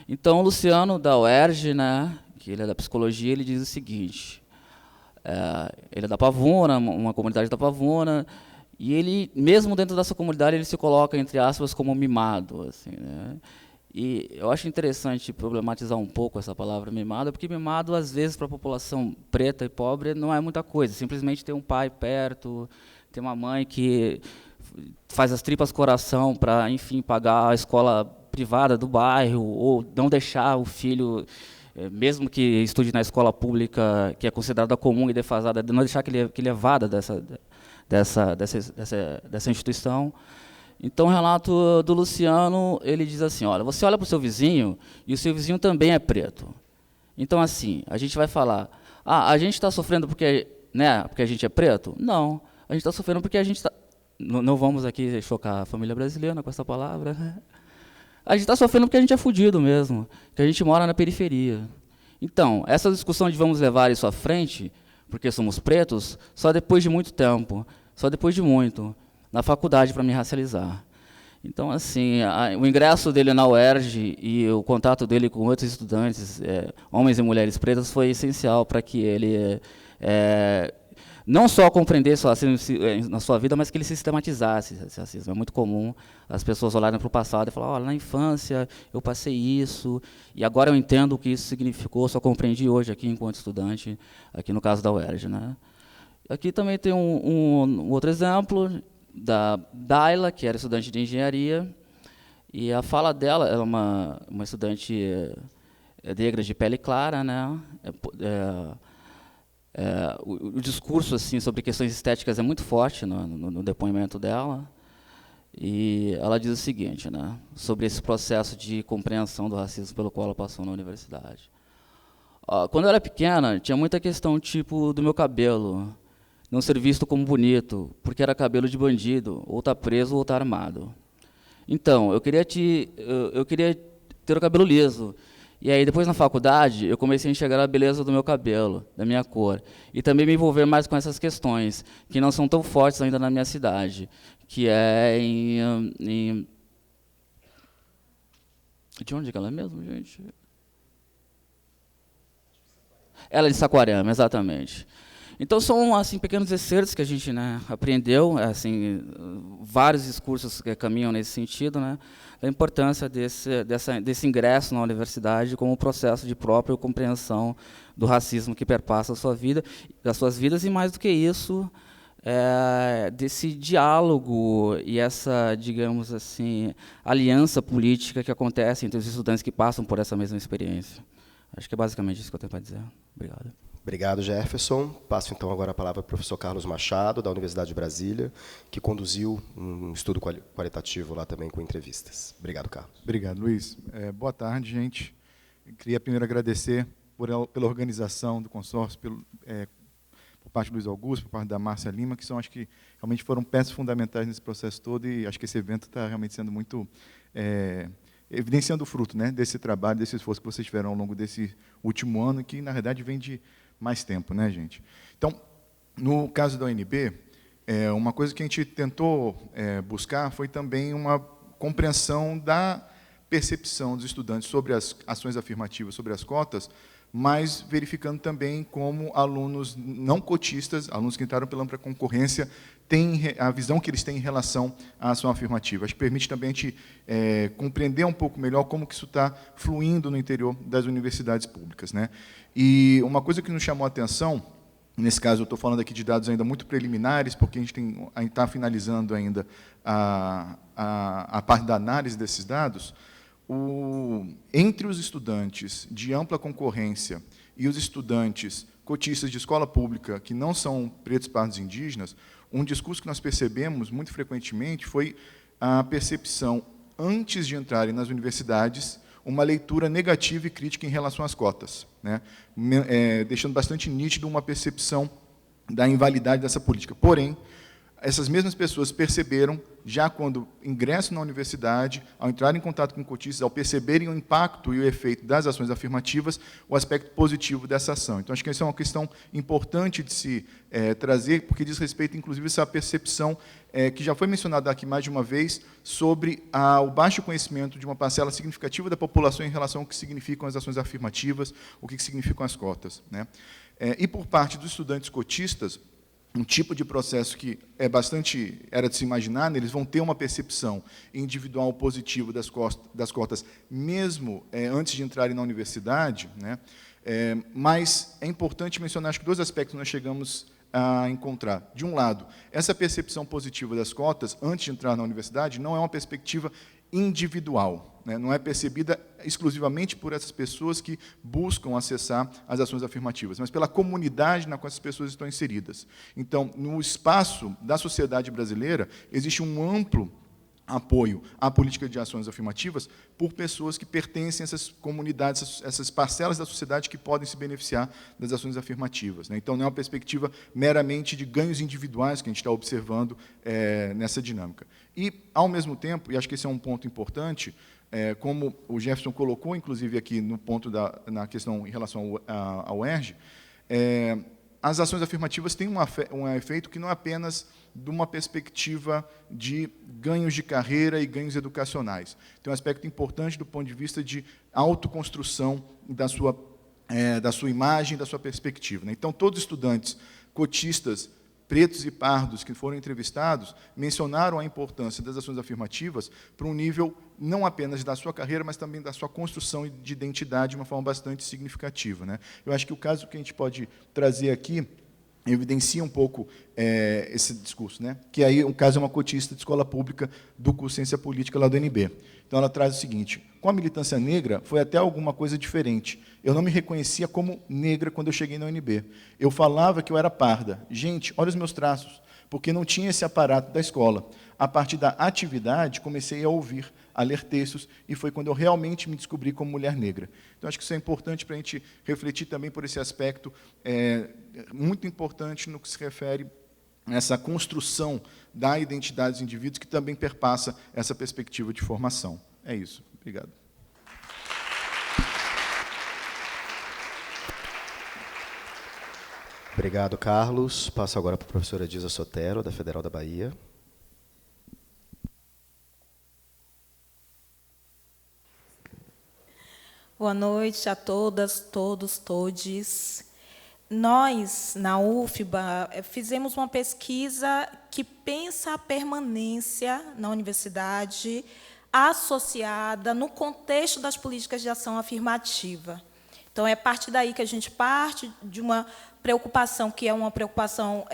Então, o Luciano, da UERJ, né, que ele é da psicologia, ele diz o seguinte, ele é da Pavuna, uma comunidade da Pavuna, e ele, mesmo dentro dessa comunidade, ele se coloca, entre aspas, como mimado. Assim, né? E eu acho interessante problematizar um pouco essa palavra mimado, porque mimado, às vezes, para a população preta e pobre, não é muita coisa. Simplesmente ter um pai perto, ter uma mãe que faz as tripas coração para, enfim, pagar a escola privada do bairro, ou não deixar o filho, mesmo que estude na escola pública, que é considerada comum e defasada, não deixar que ele evada dessa instituição. Então, o relato do Luciano, ele diz assim, olha, você olha para o seu vizinho, e o seu vizinho também é preto. Então, assim, a gente vai falar, a gente está sofrendo porque a gente é preto? Não, a gente está sofrendo porque a gente está... Não vamos aqui chocar a família brasileira com essa palavra. A gente está sofrendo porque a gente é fudido mesmo, que a gente mora na periferia. Então, essa discussão de vamos levar isso à frente, porque somos pretos, só depois de muito tempo, só depois de muito, na faculdade para me racializar. Então, assim, o ingresso dele na UERJ e o contato dele com outros estudantes, homens e mulheres pretas, foi essencial para que ele não só compreendesse o racismo na sua vida, mas que ele sistematizasse esse racismo. É muito comum as pessoas olharem para o passado e falar, olha, na infância eu passei isso, e agora eu entendo o que isso significou, só compreendi hoje aqui enquanto estudante, aqui no caso da UERJ. Né? Aqui também tem um outro exemplo, da Daila, que era estudante de engenharia, e a fala dela, ela é uma estudante negra de pele clara, né? O discurso assim, sobre questões estéticas é muito forte no depoimento dela, e ela diz o seguinte, né, sobre esse processo de compreensão do racismo pelo qual ela passou na universidade. Quando eu era pequena, tinha muita questão tipo do meu cabelo, não ser visto como bonito, porque era cabelo de bandido, ou tá preso ou tá armado. Então, eu queria ter o cabelo liso. E aí, depois, na faculdade, eu comecei a enxergar a beleza do meu cabelo, da minha cor. E também me envolver mais com essas questões, que não são tão fortes ainda na minha cidade, que é em... De onde que ela é mesmo, gente? Ela é de Saquarema, exatamente. Então, são assim, pequenos excertos que a gente, né, aprendeu, assim, vários discursos que caminham nesse sentido, né, da importância desse ingresso na universidade como processo de própria compreensão do racismo que perpassa a sua vida, das suas vidas, e mais do que isso, desse diálogo e essa, digamos assim, aliança política que acontece entre os estudantes que passam por essa mesma experiência. Acho que é basicamente isso que eu tenho para dizer. Obrigado. Obrigado, Jefferson. Passo, então, agora a palavra para o professor Carlos Machado, da Universidade de Brasília, que conduziu um estudo qualitativo lá também com entrevistas. Obrigado, Carlos. Obrigado, Luiz. Boa tarde, gente. Eu queria primeiro agradecer pela organização do consórcio, por parte do Luiz Augusto, por parte da Márcia Lima, que acho que realmente foram peças fundamentais nesse processo todo, e acho que esse evento está realmente sendo muito... evidenciando o fruto, né, desse trabalho, desse esforço que vocês tiveram ao longo desse último ano, que, na verdade, vem de mais tempo, né, gente? Então, no caso da UNB, uma coisa que a gente tentou buscar foi também uma compreensão da percepção dos estudantes sobre as ações afirmativas, sobre as cotas, mas verificando também como alunos não cotistas, alunos que entraram pela ampla concorrência, têm a visão que eles têm em relação à ação afirmativa. Acho que permite também a gente compreender um pouco melhor como que isso está fluindo no interior das universidades públicas, né? E uma coisa que nos chamou a atenção, nesse caso eu estou falando aqui de dados ainda muito preliminares, porque a gente está finalizando ainda a parte da análise desses dados, entre os estudantes de ampla concorrência e os estudantes cotistas de escola pública, que não são pretos, pardos e indígenas, um discurso que nós percebemos muito frequentemente foi a percepção, antes de entrarem nas universidades, uma leitura negativa e crítica em relação às cotas, né? Deixando bastante nítido uma percepção da invalidade dessa política. Porém, essas mesmas pessoas perceberam, já quando ingressam na universidade, ao entrar em contato com cotistas, ao perceberem o impacto e o efeito das ações afirmativas, o aspecto positivo dessa ação. Então, acho que essa é uma questão importante de se trazer, porque diz respeito, inclusive, a essa percepção que já foi mencionada aqui mais de uma vez, sobre o baixo conhecimento de uma parcela significativa da população em relação ao que significam as ações afirmativas, o que significam as cotas, né? E, por parte dos estudantes cotistas, um tipo de processo que era de se imaginar, né? Eles vão ter uma percepção individual positiva das cotas, mesmo antes de entrarem na universidade, né? Mas é importante mencionar, acho que 2 aspectos nós chegamos a encontrar. De um lado, essa percepção positiva das cotas, antes de entrar na universidade, não é uma perspectiva individual, né? Não é percebida exclusivamente por essas pessoas que buscam acessar as ações afirmativas, mas pela comunidade na qual essas pessoas estão inseridas. Então, no espaço da sociedade brasileira, existe um amplo apoio à política de ações afirmativas por pessoas que pertencem a essas comunidades, essas parcelas da sociedade que podem se beneficiar das ações afirmativas, né? Então, não é uma perspectiva meramente de ganhos individuais que a gente está observando nessa dinâmica. E, ao mesmo tempo, e acho que esse é um ponto importante, como o Jefferson colocou, inclusive, aqui no ponto na questão em relação ao UERJ, as ações afirmativas têm um efeito que não é apenas de uma perspectiva de ganhos de carreira e ganhos educacionais. Tem um aspecto importante do ponto de vista de autoconstrução da sua imagem, da sua perspectiva, né? Então, todos os estudantes cotistas, pretos e pardos que foram entrevistados, mencionaram a importância das ações afirmativas para um nível não apenas da sua carreira, mas também da sua construção de identidade de uma forma bastante significativa, né? Eu acho que o caso que a gente pode trazer aqui evidencia um pouco esse discurso, né? Que aí, o caso é uma cotista de escola pública do curso Ciência Política lá do UNB. Então, ela traz o seguinte: com a militância negra, foi até alguma coisa diferente. Eu não me reconhecia como negra quando eu cheguei na UNB. Eu falava que eu era parda. Gente, olha os meus traços, porque não tinha esse aparato da escola. A partir da atividade, comecei a ouvir, a ler textos, e foi quando eu realmente me descobri como mulher negra. Então, acho que isso é importante para a gente refletir também por esse aspecto muito importante no que se refere a essa construção da identidade dos indivíduos, que também perpassa essa perspectiva de formação. É isso. Obrigado. Obrigado, Carlos. Passo agora para a professora Disa Sotero, da Federal da Bahia. Boa noite a todas, todos, todes. Nós, na UFBA, fizemos uma pesquisa que pensa a permanência na universidade associada no contexto das políticas de ação afirmativa. Então, é a partir daí que a gente parte de uma preocupação, que é uma preocupação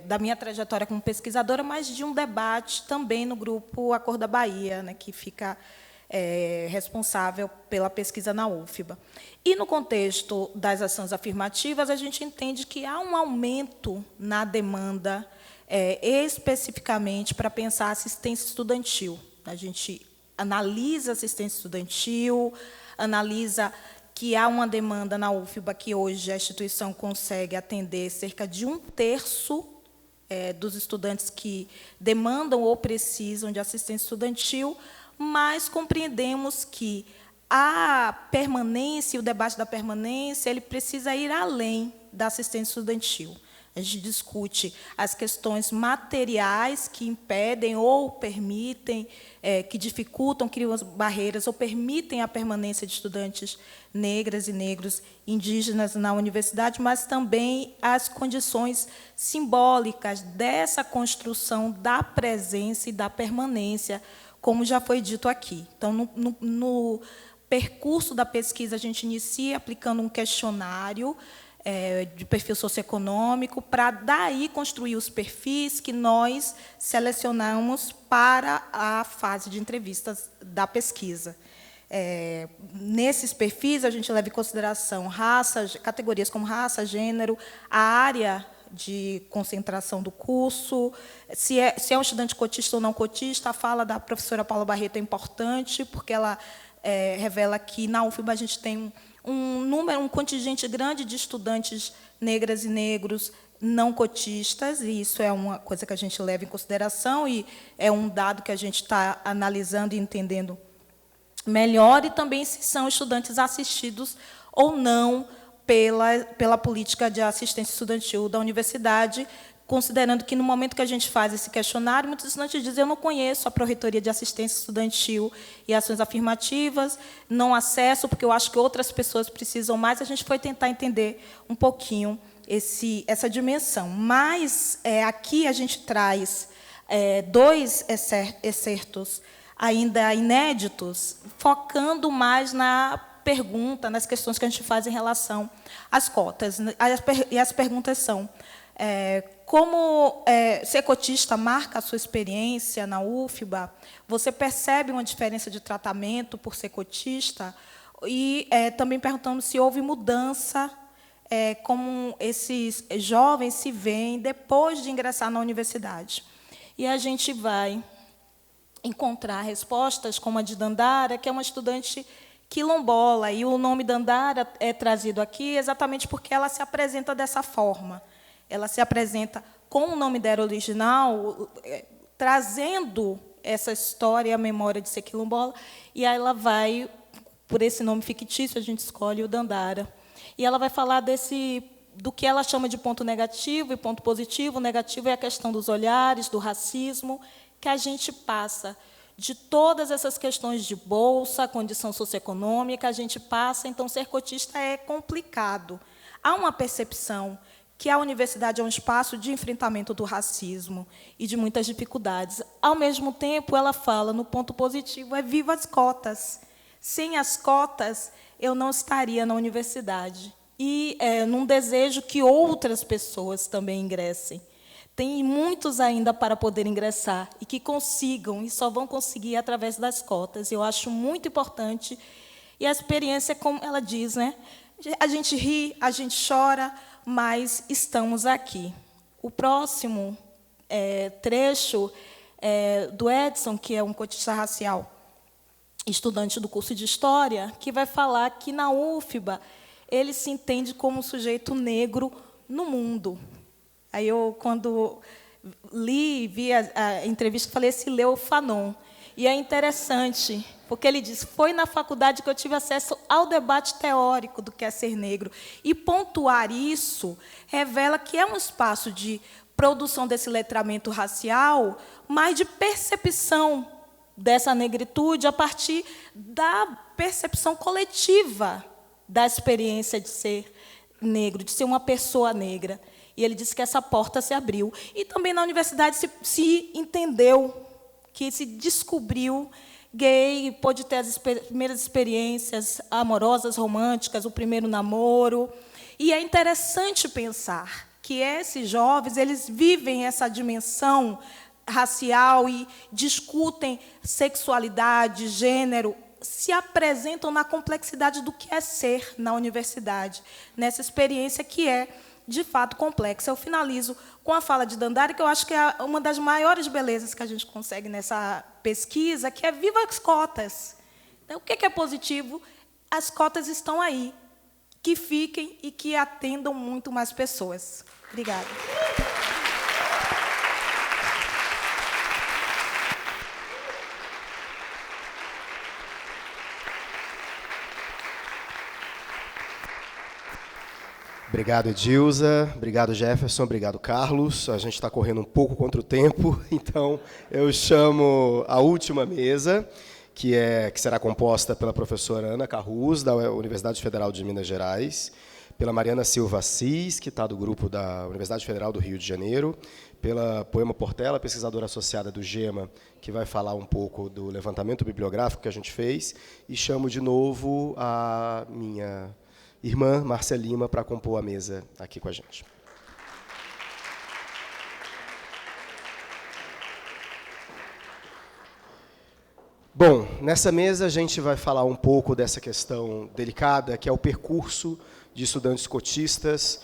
da minha trajetória como pesquisadora, mas de um debate também no grupo Acorda Bahia, né, que fica responsável pela pesquisa na UFBA. E, no contexto das ações afirmativas, a gente entende que há um aumento na demanda, especificamente para pensar a assistência estudantil. A gente analisa a assistência estudantil, analisa que há uma demanda na UFBA que hoje a instituição consegue atender cerca de 1/3 dos estudantes que demandam ou precisam de assistência estudantil, mas compreendemos que a permanência, o debate da permanência, ele precisa ir além da assistência estudantil. A gente discute as questões materiais que impedem ou permitem, que dificultam, criam as barreiras ou permitem a permanência de estudantes negras e negros indígenas na universidade, mas também as condições simbólicas dessa construção da presença e da permanência, como já foi dito aqui. Então, no percurso da pesquisa, a gente inicia aplicando um questionário de perfil socioeconômico, para daí construir os perfis que nós selecionamos para a fase de entrevistas da pesquisa. Nesses perfis, a gente leva em consideração categorias como raça, gênero, a área de concentração do curso, se é um estudante cotista ou não cotista. A fala da professora Paula Barreto é importante, porque ela revela que na UFBA a gente tem um contingente grande de estudantes negras e negros não cotistas, e isso é uma coisa que a gente leva em consideração, e é um dado que a gente está analisando e entendendo melhor, e também se são estudantes assistidos ou não pela política de assistência estudantil da universidade, considerando que, no momento que a gente faz esse questionário, muitos estudantes dizem: eu não conheço a Pró-Reitoria de Assistência Estudantil e Ações Afirmativas, não acesso, porque eu acho que outras pessoas precisam mais. A gente foi tentar entender um pouquinho essa dimensão. Mas, aqui, a gente traz 2 excertos ainda inéditos, focando mais na pergunta, nas questões que a gente faz em relação às cotas. E as perguntas são: como ser cotista marca a sua experiência na UFBA? Você percebe uma diferença de tratamento por ser cotista? E também perguntando se houve mudança, como esses jovens se veem depois de ingressar na universidade. E a gente vai encontrar respostas como a de Dandara, que é uma estudante quilombola, e o nome Dandara é trazido aqui exatamente porque ela se apresenta dessa forma. Ela se apresenta com o nome dela original, trazendo essa história e a memória de ser quilombola, e aí ela vai, por esse nome fictício, a gente escolhe o Dandara. E ela vai falar do que ela chama de ponto negativo e ponto positivo. O negativo é a questão dos olhares, do racismo, que a gente passa de todas essas questões de bolsa, condição socioeconômica, a gente passa, então ser cotista é complicado. Há uma percepção que a universidade é um espaço de enfrentamento do racismo e de muitas dificuldades. Ao mesmo tempo, ela fala, no ponto positivo, viva as cotas. Sem as cotas, eu não estaria na universidade. E num desejo que outras pessoas também ingressem. Tem muitos ainda para poder ingressar e que consigam, e só vão conseguir através das cotas. Eu acho muito importante. E a experiência, como ela diz, né? A gente ri, a gente chora, mas estamos aqui. O próximo trecho é do Edson, que é um cotista racial, estudante do curso de História, que vai falar que, na UFBA, ele se entende como um sujeito negro no mundo. Aí eu, quando vi a entrevista, falei: esse leu Fanon. E é interessante, porque ele diz: foi na faculdade que eu tive acesso ao debate teórico do que é ser negro. E pontuar isso revela que é um espaço de produção desse letramento racial, mas de percepção dessa negritude a partir da percepção coletiva da experiência de ser negro, de ser uma pessoa negra. E ele disse que essa porta se abriu. E também na universidade se entendeu, que se descobriu gay, pôde ter as primeiras experiências amorosas, românticas, o primeiro namoro. E é interessante pensar que esses jovens, eles vivem essa dimensão racial e discutem sexualidade, gênero, se apresentam na complexidade do que é ser na universidade, nessa experiência que é, de fato, complexa. Eu finalizo com a fala de Dandara, que eu acho que é uma das maiores belezas que a gente consegue nessa pesquisa, que é viva as cotas. Então, o que é positivo? As cotas estão aí. Que fiquem e que atendam muito mais pessoas. Obrigada. Obrigado, Edilza. Obrigado, Jefferson. Obrigado, Carlos. A gente está correndo um pouco contra o tempo, então eu chamo a última mesa, que será composta pela professora Ana Carruz, da Universidade Federal de Minas Gerais, pela Mariana Silva Assis, que está do grupo da Universidade Federal do Rio de Janeiro, pela Poema Portela, pesquisadora associada do GEMA, que vai falar um pouco do levantamento bibliográfico que a gente fez, e chamo de novo a minha irmã, Márcia Lima, para compor a mesa aqui com a gente. Bom, nessa mesa a gente vai falar um pouco dessa questão delicada, que é o percurso de estudantes cotistas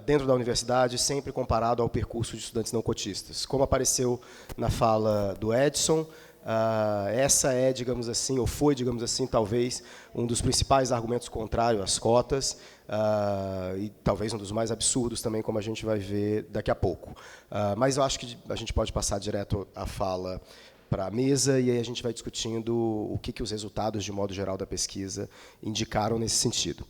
dentro da universidade, sempre comparado ao percurso de estudantes não cotistas. Como apareceu na fala do Edson, Essa é, digamos assim, ou foi, digamos assim, talvez um dos principais argumentos contrários às cotas, e talvez um dos mais absurdos também, como a gente vai ver daqui a pouco. Mas eu acho que a gente pode passar direto a fala para a mesa, e aí a gente vai discutindo o que os resultados, de modo geral, da pesquisa indicaram nesse sentido.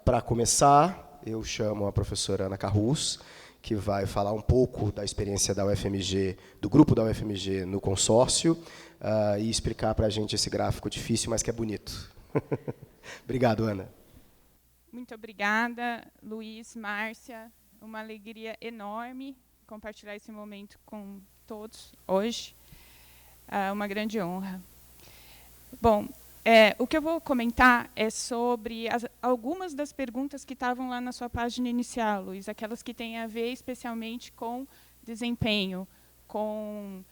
Para começar, eu chamo a professora Ana Carrus, que vai falar um pouco da experiência da UFMG, do grupo da UFMG no consórcio, e explicar para a gente esse gráfico difícil, mas que é bonito. Obrigado, Ana. Muito obrigada, Luiz, Márcia. Uma alegria enorme compartilhar esse momento com todos hoje. Uma grande honra. Bom, o que eu vou comentar é sobre algumas das perguntas que estavam lá na sua página inicial, Luiz, aquelas que têm a ver especialmente com desempenho, com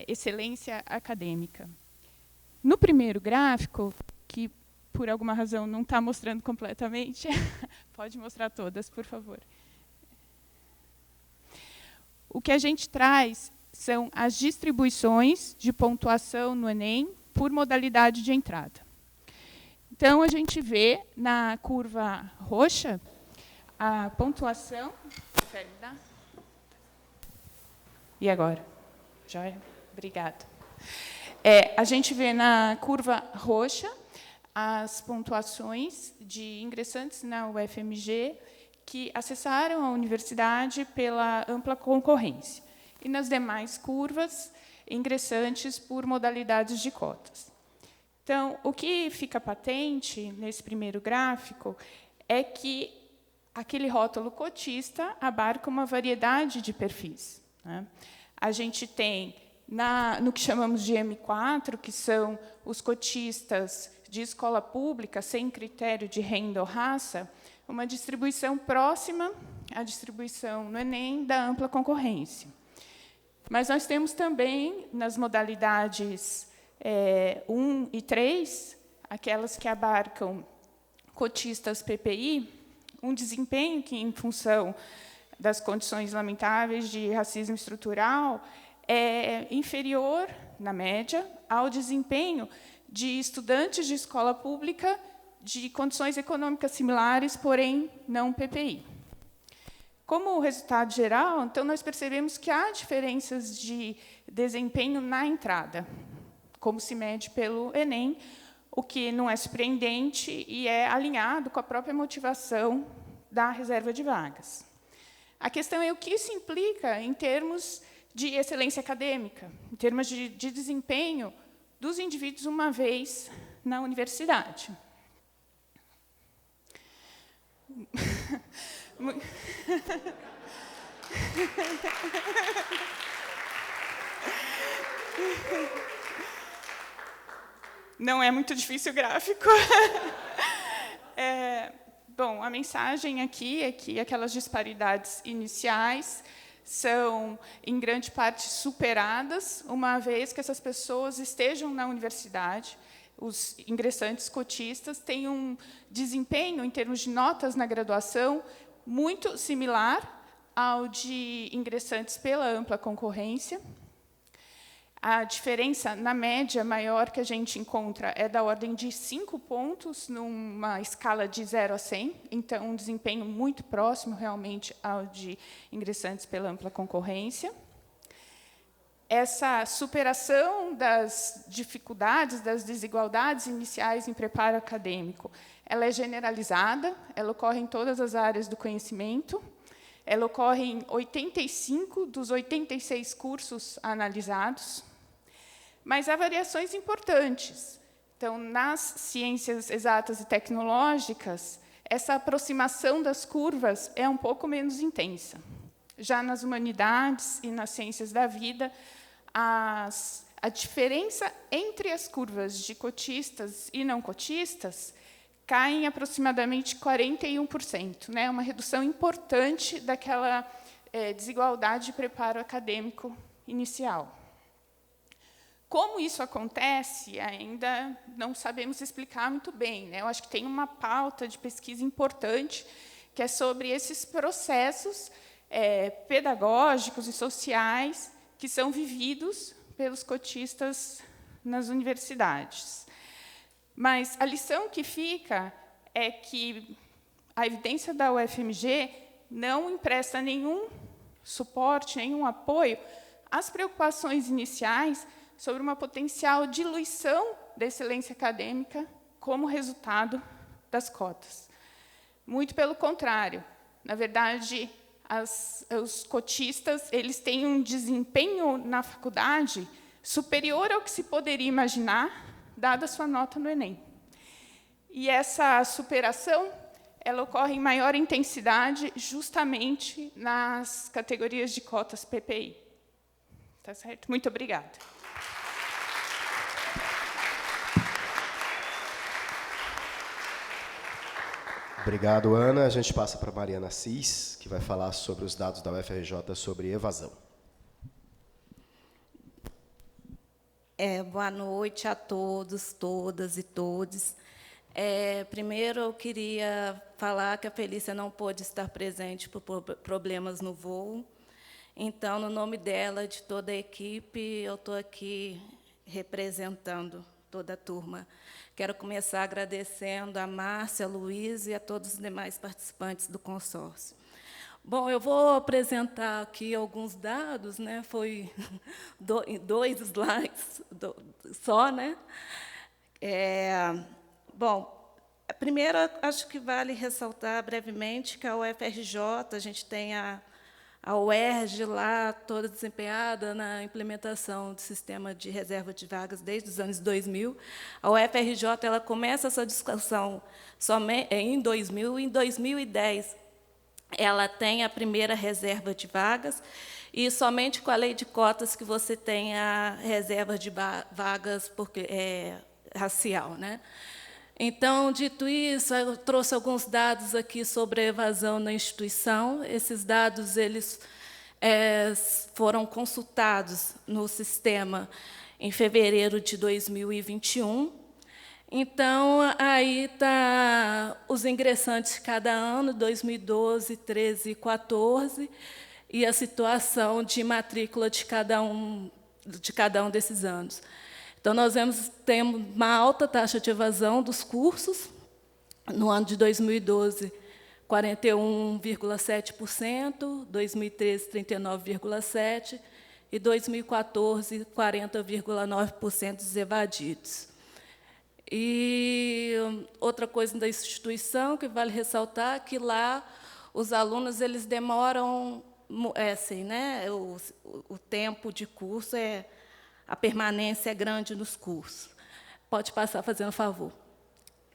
excelência acadêmica. No primeiro gráfico, que por alguma razão não está mostrando completamente, pode mostrar todas, por favor. O que a gente traz são as distribuições de pontuação no Enem por modalidade de entrada. Então, a gente vê na curva roxa a pontuação. E agora? Joia? Obrigada. A gente vê na curva roxa as pontuações de ingressantes na UFMG que acessaram a universidade pela ampla concorrência. E nas demais curvas, ingressantes por modalidades de cotas. Então, o que fica patente nesse primeiro gráfico é que aquele rótulo cotista abarca uma variedade de perfis, né? A gente tem, no que chamamos de M4, que são os cotistas de escola pública, sem critério de renda ou raça, uma distribuição próxima à distribuição no Enem da ampla concorrência. Mas nós temos também, nas modalidades 1 e 3, aquelas que abarcam cotistas PPI, um desempenho que, em função das condições lamentáveis de racismo estrutural, é inferior, na média, ao desempenho de estudantes de escola pública de condições econômicas similares, porém não PPI. Como resultado geral, então, nós percebemos que há diferenças de desempenho na entrada, como se mede pelo Enem, o que não é surpreendente e é alinhado com a própria motivação da reserva de vagas. A questão é o que isso implica em termos de excelência acadêmica, em termos de desempenho dos indivíduos uma vez na universidade. Não é muito difícil o gráfico. Bom, a mensagem aqui é que aquelas disparidades iniciais são, em grande parte, superadas, uma vez que essas pessoas estejam na universidade. Os ingressantes cotistas têm um desempenho, em termos de notas na graduação, muito similar ao de ingressantes pela ampla concorrência. A diferença, na média, maior que a gente encontra é da ordem de 5 pontos, numa escala de 0 a 100, então, um desempenho muito próximo, realmente, ao de ingressantes pela ampla concorrência. Essa superação das dificuldades, das desigualdades iniciais em preparo acadêmico, ela é generalizada, ela ocorre em todas as áreas do conhecimento, ela ocorre em 85 dos 86 cursos analisados, mas há variações importantes. Então, nas ciências exatas e tecnológicas, essa aproximação das curvas é um pouco menos intensa. Já nas humanidades e nas ciências da vida, a diferença entre as curvas de cotistas e não cotistas cai em aproximadamente 41%, né? Uma redução importante daquela desigualdade de preparo acadêmico inicial. Como isso acontece, ainda não sabemos explicar muito bem, né? Eu acho que tem uma pauta de pesquisa importante, que é sobre esses processos pedagógicos e sociais que são vividos pelos cotistas nas universidades. Mas a lição que fica é que a evidência da UFMG não empresta nenhum suporte, nenhum apoio às preocupações iniciais sobre uma potencial diluição da excelência acadêmica como resultado das cotas. Muito pelo contrário. Na verdade, os cotistas eles têm um desempenho na faculdade superior ao que se poderia imaginar, dada a sua nota no Enem. E essa superação ela ocorre em maior intensidade justamente nas categorias de cotas PPI. Tá certo? Muito obrigada. Obrigado, Ana. A gente passa para a Mariana Assis, que vai falar sobre os dados da UFRJ sobre evasão. Boa noite a todos, todas e todes. Primeiro, eu queria falar que a Felícia não pôde estar presente por problemas no voo. Então, no nome dela, de toda a equipe, eu estou aqui representando toda a turma. Quero começar agradecendo a Márcia, a Luiz e a todos os demais participantes do consórcio. Bom, eu vou apresentar aqui alguns dados, né? Foi 2 slides só, né? Bom, primeiro, acho que vale ressaltar brevemente que a UFRJ, a gente tem a UERJ lá, toda desempenhada na implementação do sistema de reserva de vagas desde os anos 2000. A UFRJ ela começa essa discussão somente em 2000, e em 2010 ela tem a primeira reserva de vagas, e somente com a lei de cotas que você tem a reserva de vagas racial, né? Então, dito isso, eu trouxe alguns dados aqui sobre a evasão na instituição. Esses dados eles foram consultados no sistema em fevereiro de 2021. Então, aí está os ingressantes de cada ano, 2012, 13 e 14, e a situação de matrícula de cada um desses anos. Então, nós temos uma alta taxa de evasão dos cursos. No ano de 2012, 41,7%, 2013, 39,7%, e 2014, 40,9% dos evadidos. E outra coisa da instituição que vale ressaltar que lá os alunos eles demoram, assim, né? O tempo de curso a permanência é grande nos cursos. Pode passar fazendo favor.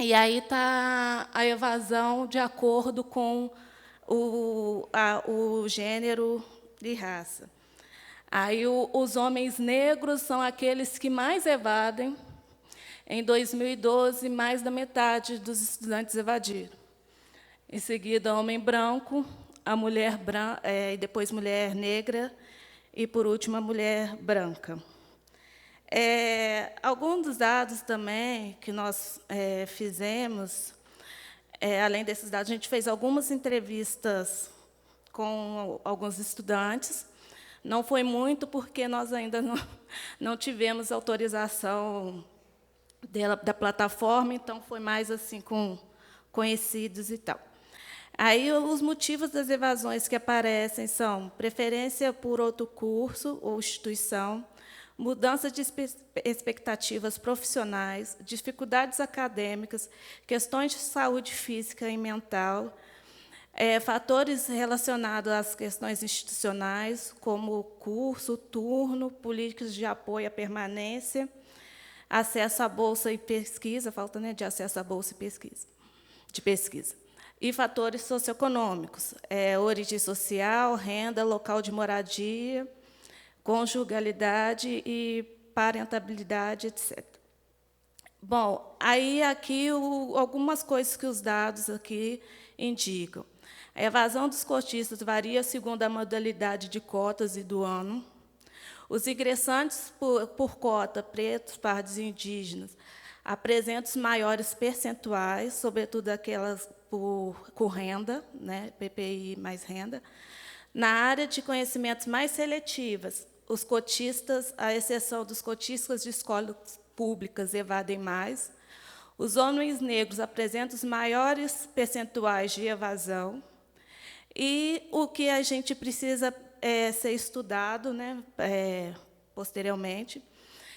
E aí está a evasão de acordo com o gênero e raça. Aí os homens negros são aqueles que mais evadem. Em 2012, mais da metade dos estudantes evadiram. Em seguida, homem branco, a mulher branca, e depois mulher negra, e, por último, a mulher branca. Alguns dos dados também que nós fizemos, além desses dados, a gente fez algumas entrevistas com alguns estudantes. Não foi muito, porque nós ainda não tivemos autorização da plataforma, então foi mais assim com conhecidos e tal. Aí os motivos das evasões que aparecem são preferência por outro curso ou instituição, mudança de expectativas profissionais, dificuldades acadêmicas, questões de saúde física e mental, fatores relacionados às questões institucionais, como curso, turno, políticas de apoio à permanência, acesso à bolsa e pesquisa, falta, né, de acesso à bolsa e pesquisa, e fatores socioeconômicos, origem social, renda, local de moradia, conjugalidade e parentabilidade, etc. Bom, aí aqui algumas coisas que os dados aqui indicam. A evasão dos cotistas varia segundo a modalidade de cotas e do ano. Os ingressantes por cota, pretos, pardos e indígenas, apresentam os maiores percentuais, sobretudo aquelas com renda, né, PPI mais renda. Na área de conhecimentos mais seletivas, os cotistas, à exceção dos cotistas de escolas públicas, evadem mais. Os homens negros apresentam os maiores percentuais de evasão. E o que a gente precisa ser estudado, né, posteriormente,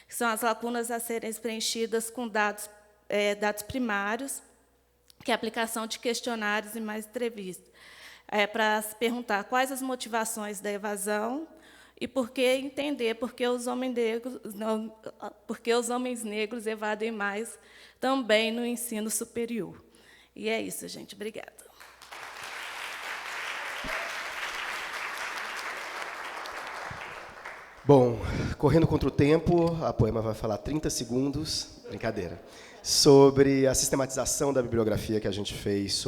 são as lacunas a serem preenchidas com dados primários, que é a aplicação de questionários e mais entrevistas, para se perguntar quais as motivações da evasão e entender por que os homens negros evadem mais também no ensino superior. E é isso, gente. Obrigada. Bom, correndo contra o tempo, a Poema vai falar 30 segundos, brincadeira, sobre a sistematização da bibliografia que a gente fez,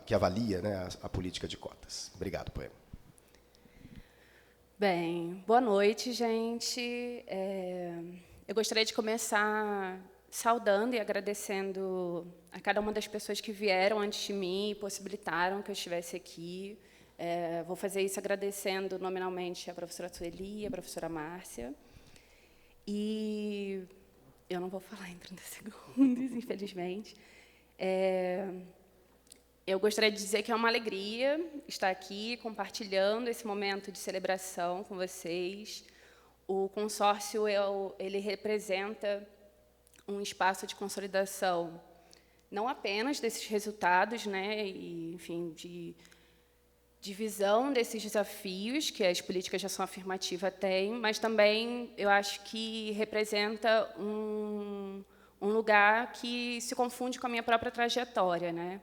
que avalia, né, a política de cotas. Obrigado, Poema. Bem, boa noite, gente. Eu gostaria de começar saudando e agradecendo a cada uma das pessoas que vieram antes de mim e possibilitaram que eu estivesse aqui. Vou fazer isso agradecendo nominalmente a professora Sueli e a professora Márcia. E eu não vou falar em 30 segundos, infelizmente. Eu gostaria de dizer que é uma alegria estar aqui compartilhando esse momento de celebração com vocês. O consórcio ele representa um espaço de consolidação não apenas desses resultados, né, e, enfim, de visão desses desafios que as políticas de ação afirmativa têm, mas também eu acho que representa um lugar que se confunde com a minha própria trajetória, né?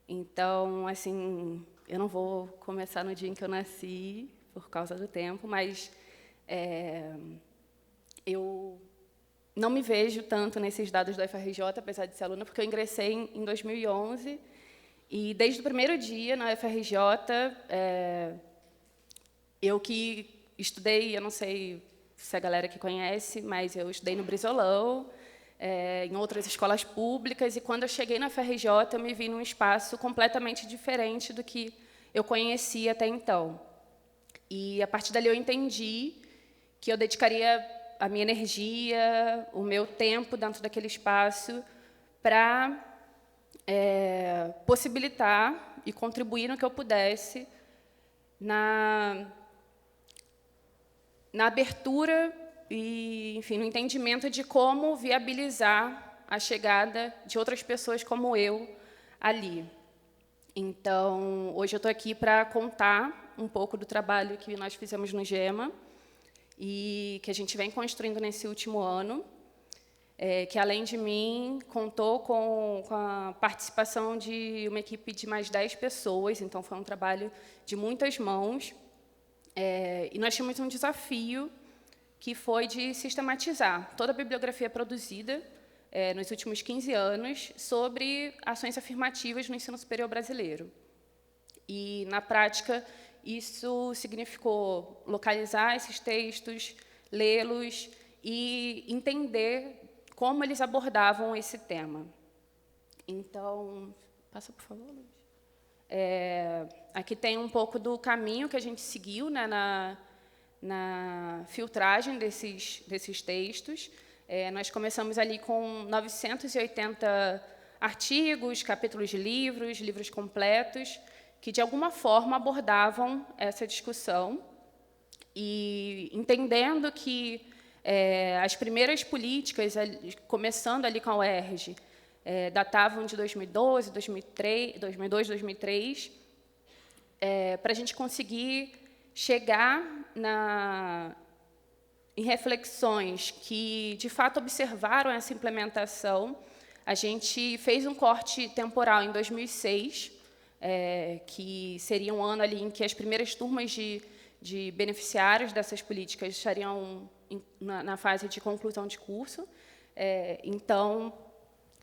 Então, assim, eu não vou começar no dia em que eu nasci, por causa do tempo, mas eu não me vejo tanto nesses dados da UFRJ, apesar de ser aluna, porque eu ingressei em 2011, e desde o primeiro dia na UFRJ, eu que estudei, eu não sei se a galera que conhece, mas eu estudei no Brizolão, em outras escolas públicas, e quando eu cheguei na UFRJ, eu me vi num espaço completamente diferente do que eu conhecia até então. E, a partir dali, eu entendi que eu dedicaria a minha energia, o meu tempo dentro daquele espaço para possibilitar e contribuir no que eu pudesse na abertura e, enfim, no entendimento de como viabilizar a chegada de outras pessoas como eu ali. Então, hoje eu estou aqui para contar um pouco do trabalho que nós fizemos no GEMA e que a gente vem construindo nesse último ano, que, além de mim, contou com a participação de uma equipe de mais 10 pessoas, então foi um trabalho de muitas mãos, e nós tínhamos um desafio que foi de sistematizar toda a bibliografia produzida nos últimos 15 anos sobre ações afirmativas no ensino superior brasileiro. E, na prática, isso significou localizar esses textos, lê-los e entender como eles abordavam esse tema. Então, passa, por favor, Luiz. Aqui tem um pouco do caminho que a gente seguiu, né, na filtragem desses textos. Nós começamos ali com 980 artigos, capítulos de livros completos, que, de alguma forma, abordavam essa discussão, e entendendo que as primeiras políticas, começando ali com a UERJ, datavam de 2012, 2002, 2003, para a gente conseguir chegar em reflexões que, de fato, observaram essa implementação. A gente fez um corte temporal em 2006, que seria um ano ali em que as primeiras turmas de beneficiários dessas políticas estariam na fase de conclusão de curso. Então,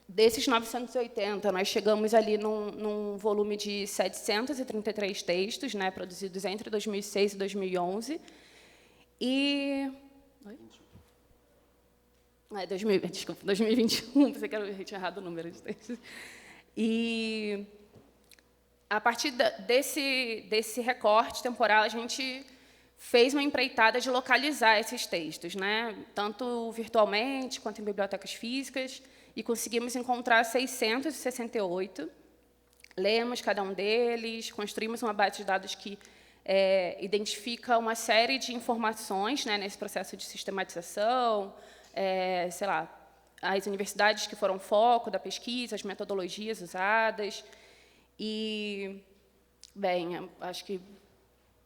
desses 980, nós chegamos ali num volume de 733 textos, né, produzidos entre 2006 e 2011. E... Desculpa, 2021, pensei que eu tinha errado o número de textos. E, a partir desse recorte temporal, a gente fez uma empreitada de localizar esses textos, né, tanto virtualmente quanto em bibliotecas físicas, e conseguimos encontrar 668. Lemos cada um deles, construímos uma base de dados que identifica uma série de informações, né, nesse processo de sistematização, sei lá, as universidades que foram foco da pesquisa, as metodologias usadas. E, bem, acho que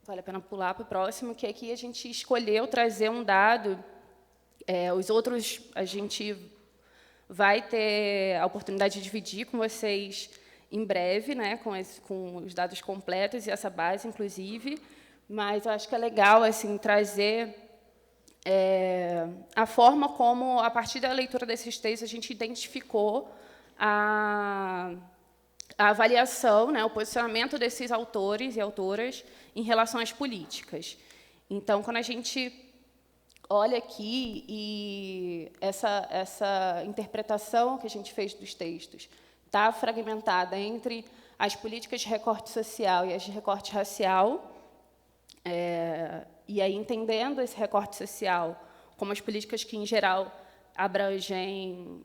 vale a pena pular para o próximo, que aqui a gente escolheu trazer um dado. Os outros a gente vai ter a oportunidade de dividir com vocês em breve, né, com os dados completos e essa base, inclusive, mas eu acho que é legal assim, trazer a forma como, a partir da leitura desses textos, a gente identificou a avaliação, né, o posicionamento desses autores e autoras em relação às políticas. Então, quando a gente olha aqui e essa interpretação que a gente fez dos textos está fragmentada entre as políticas de recorte social e as de recorte racial, e aí entendendo esse recorte social como as políticas que, em geral, abrangem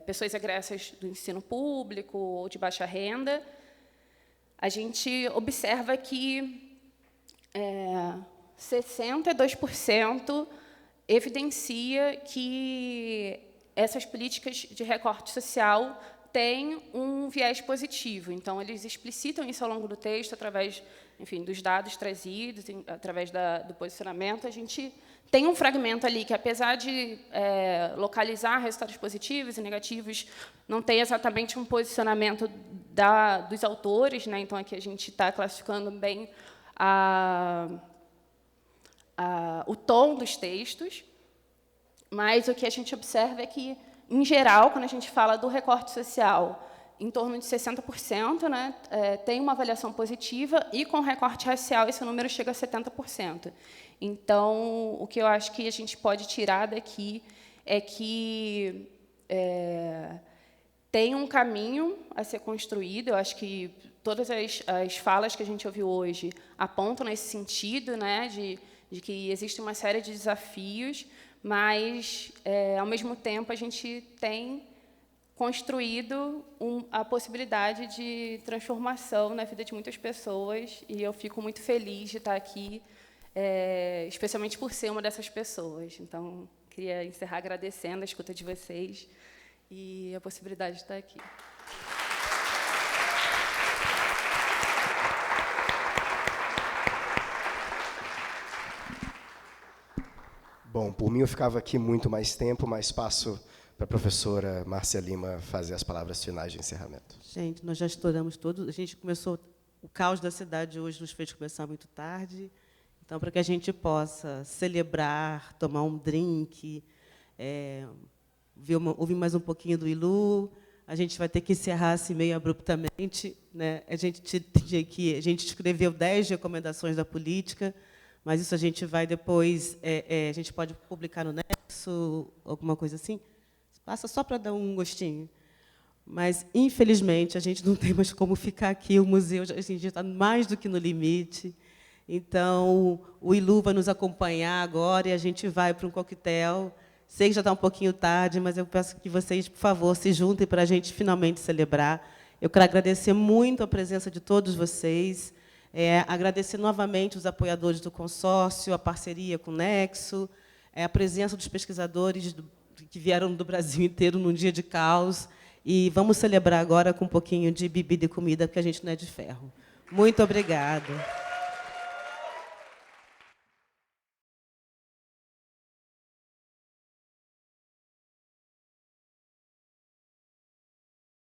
pessoas egressas do ensino público ou de baixa renda, a gente observa que 62% evidencia que essas políticas de recorte social têm um viés positivo. Então, eles explicitam isso ao longo do texto, através, enfim, dos dados trazidos, através do posicionamento. A gente tem um fragmento ali que, apesar de localizar resultados positivos e negativos, não tem exatamente um posicionamento dos autores, né? Então, aqui a gente está classificando bem o tom dos textos, mas o que a gente observa é que, em geral, quando a gente fala do recorte social, em torno de 60%, né, tem uma avaliação positiva, e com recorte racial esse número chega a 70%. Então, o que eu acho que a gente pode tirar daqui é que tem um caminho a ser construído. Eu acho que todas as falas que a gente ouviu hoje apontam nesse sentido, né, de que existe uma série de desafios, mas, ao mesmo tempo, a gente tem construído a possibilidade de transformação na vida de muitas pessoas, e eu fico muito feliz de estar aqui, especialmente por ser uma dessas pessoas. Então, queria encerrar agradecendo a escuta de vocês e a possibilidade de estar aqui. Bom, por mim eu ficava aqui muito mais tempo, mas passo para a professora Márcia Lima fazer as palavras finais de encerramento. Gente, nós já estouramos todos. A gente começou, o caos da cidade hoje nos fez começar muito tarde. Então, para que a gente possa celebrar, tomar um drink, ouvir mais um pouquinho do Ilu, a gente vai ter que encerrar assim meio abruptamente, né? A gente escreveu 10 recomendações da política, mas isso a gente vai depois, a gente pode publicar no Nexo, alguma coisa assim. Passa só para dar um gostinho. Mas, infelizmente, a gente não tem mais como ficar aqui. O museu a gente está mais do que no limite. Então, o Ilu vai nos acompanhar agora e a gente vai para um coquetel. Sei que já está um pouquinho tarde, mas eu peço que vocês, por favor, se juntem para a gente finalmente celebrar. Eu quero agradecer muito a presença de todos vocês, agradecer novamente os apoiadores do consórcio, a parceria com o Nexo, a presença dos pesquisadores que vieram do Brasil inteiro num dia de caos. E vamos celebrar agora com um pouquinho de bebida e comida, porque a gente não é de ferro. Muito obrigada.